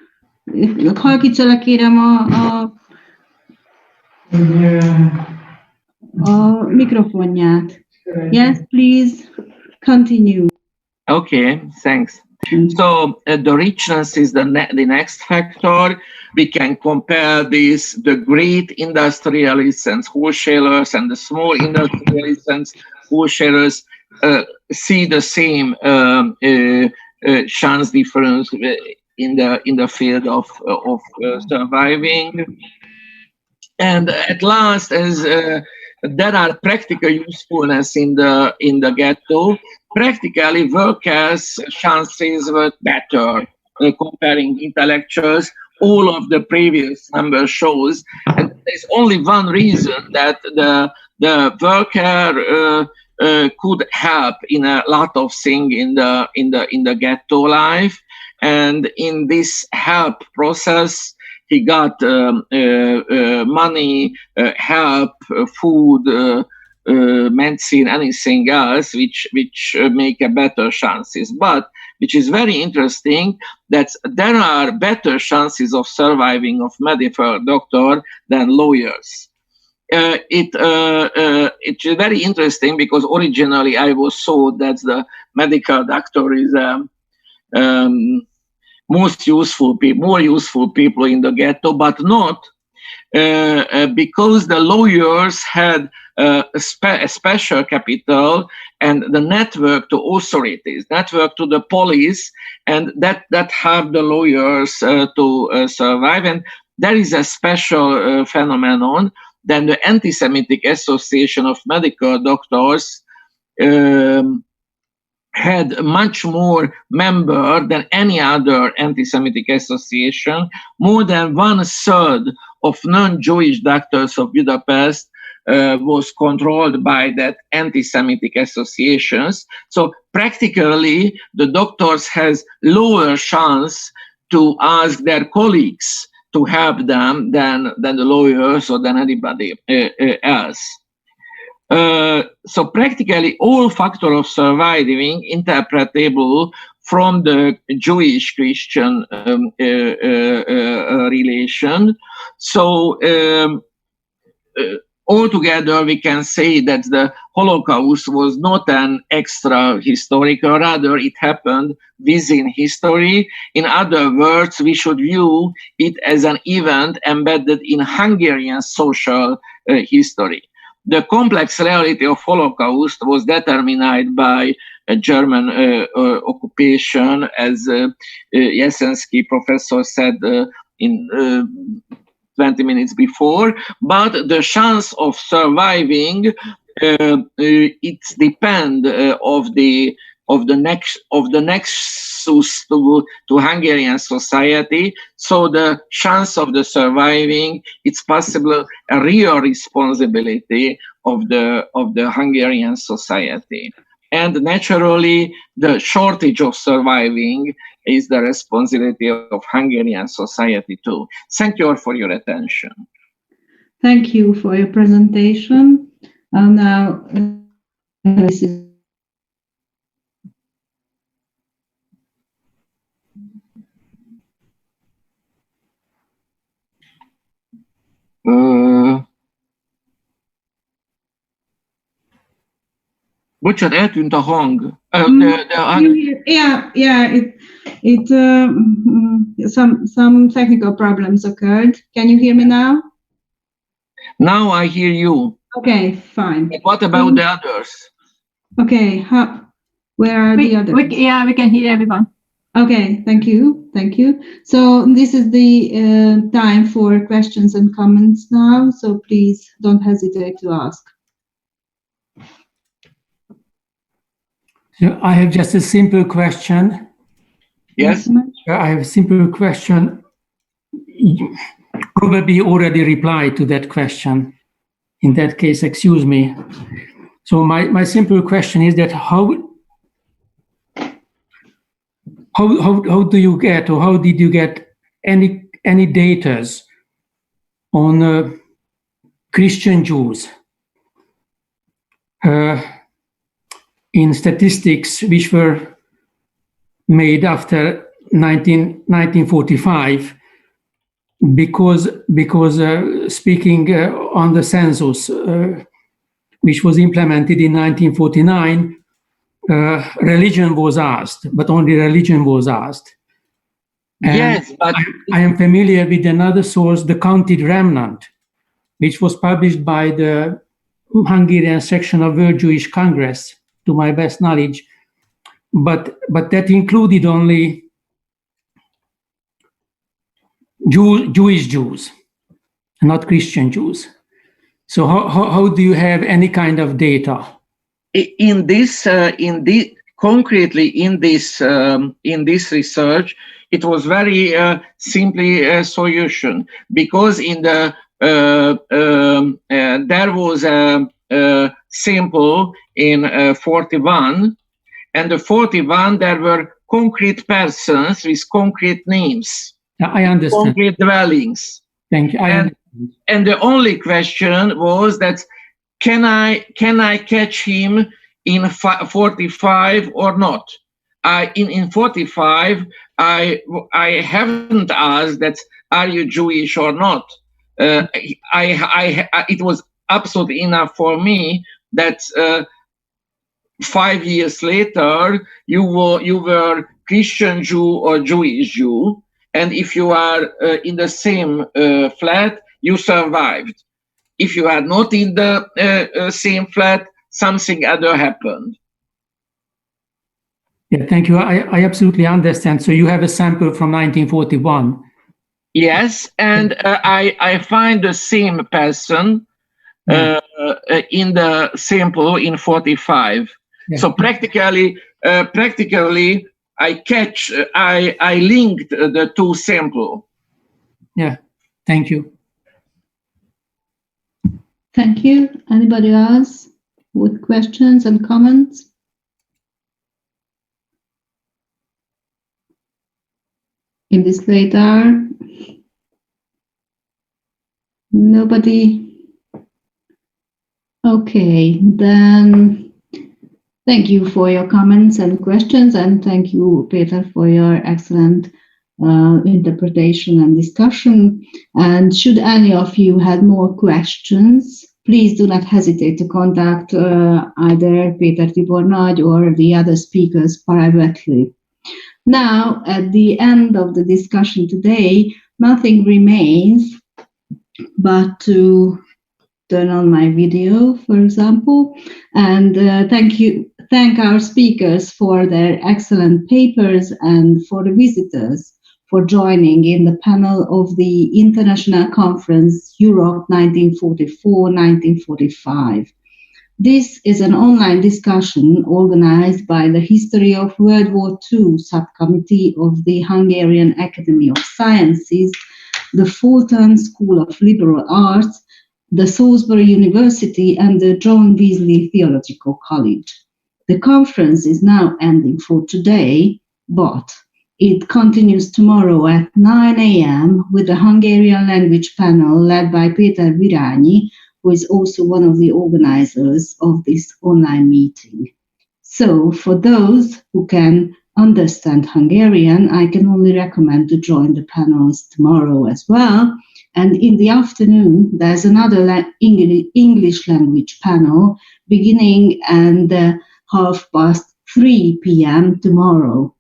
Halkítsa le, kérem, a mikrofonját. Yes, please continue. Okay, thanks. So the richness is the next factor. We can compare the great industrialists and wholesalers and the small industrialists and wholesalers see the same chance difference in the field of surviving. And at last, as there are practical usefulness in the ghetto, practically workers' chances were better comparing intellectuals. All of the previous numbers shows, and there's only one reason that the worker could help in a lot of things in the ghetto life, and in this help process, he got money, help, food, medicine, anything else, which make a better chances. But which is very interesting, that there are better chances of surviving of medical doctor than lawyers. It's very interesting because originally I was told that the medical doctor is more useful people in the ghetto, but not because the lawyers had a special capital and the network to authorities, network to the police, and that helped the lawyers to survive. And there is a special phenomenon. Then the Anti-Semitic Association of Medical Doctors had much more members than any other anti-Semitic association. More than 1/3 of non-Jewish doctors of Budapest was controlled by that anti-Semitic associations. So practically, the doctors has lower chance to ask their colleagues to help them than the lawyers or than anybody else. So practically all factors of surviving interpretable from the Jewish-Christian relation. So altogether, we can say that the Holocaust was not an extra historical, rather it happened within history. In other words, we should view it as an event embedded in Hungarian social history. The complex reality of Holocaust was determined by a German occupation, as Jesensky professor said in 20 minutes before, but the chance of surviving it depends of the nexus to Hungarian society. So the chance of the surviving, it's possible a real responsibility of the Hungarian society. And naturally, the shortage of surviving is the responsibility of Hungarian society too. Thank you all for your attention. Thank you for your presentation. Now, this is Bocsánat, eltűnt a hang. Some technical problems occurred. Can you hear me now? Now I hear you. Okay, fine. But what about the others? Okay, where are the others? We can hear everyone. Okay, thank you. So this is the time for questions and comments now, so please don't hesitate to ask. So I have just a simple question. Yes? I have a simple question. You probably already replied to that question. In that case, excuse me. So my simple question is that how do you get, or how did you get any data on Christian Jews in statistics which were made after 1945, because speaking on the census which was implemented in 1949, religion was asked, but only religion was asked. And yes, but I am familiar with another source, The Counted Remnant, which was published by the Hungarian section of World Jewish Congress, to my best knowledge. But that included only Jewish Jews, not Christian Jews. So how do you have any kind of data? Concretely in this research, it was very simply a solution, because there was a sample in 41, and the 41 there were concrete persons with concrete names. I understand. Concrete dwellings. Thank you. And the only question was that can I catch him in 45 or not? In 45, I haven't asked that are you Jewish or not. It was absolutely enough for me that 5 years later you were Christian Jew or Jewish Jew, and if you are in the same flat, you survived. If you are not in the same flat, something other happened. Yeah, thank you. I absolutely understand. So you have a sample from 1941. Yes, and I find the same person in the sample in 45. Yeah. So practically, I linked the two samples. Yeah, thank you. Thank you. Anybody else with questions and comments? In this late hour? Nobody? Okay, then thank you for your comments and questions, and thank you, Peter, for your excellent interpretation and discussion. And should any of you have more questions, please do not hesitate to contact either Péter Tibor Nagy or the other speakers privately. Now, at the end of the discussion today, nothing remains but to turn on my video, for example, and thank our speakers for their excellent papers and for the visitors for joining in the panel of the International Conference Europe 1944-1945. This is an online discussion organized by the History of World War II subcommittee of the Hungarian Academy of Sciences, the Fulton School of Liberal Arts, the Salisbury University, and the John Wesley Theological College. The conference is now ending for today, but it continues tomorrow at 9 a.m. with the Hungarian language panel led by Péter Virányi, who is also one of the organizers of this online meeting. So for those who can understand Hungarian, I can only recommend to join the panels tomorrow as well. And in the afternoon, there's another English language panel beginning at 3:30 p.m. tomorrow.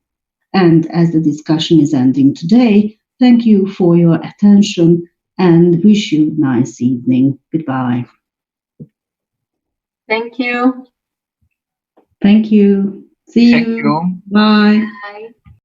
And as the discussion is ending today, thank you for your attention and wish you a nice evening. Goodbye. Thank you. Thank you. See you. Thank you. Bye. Bye.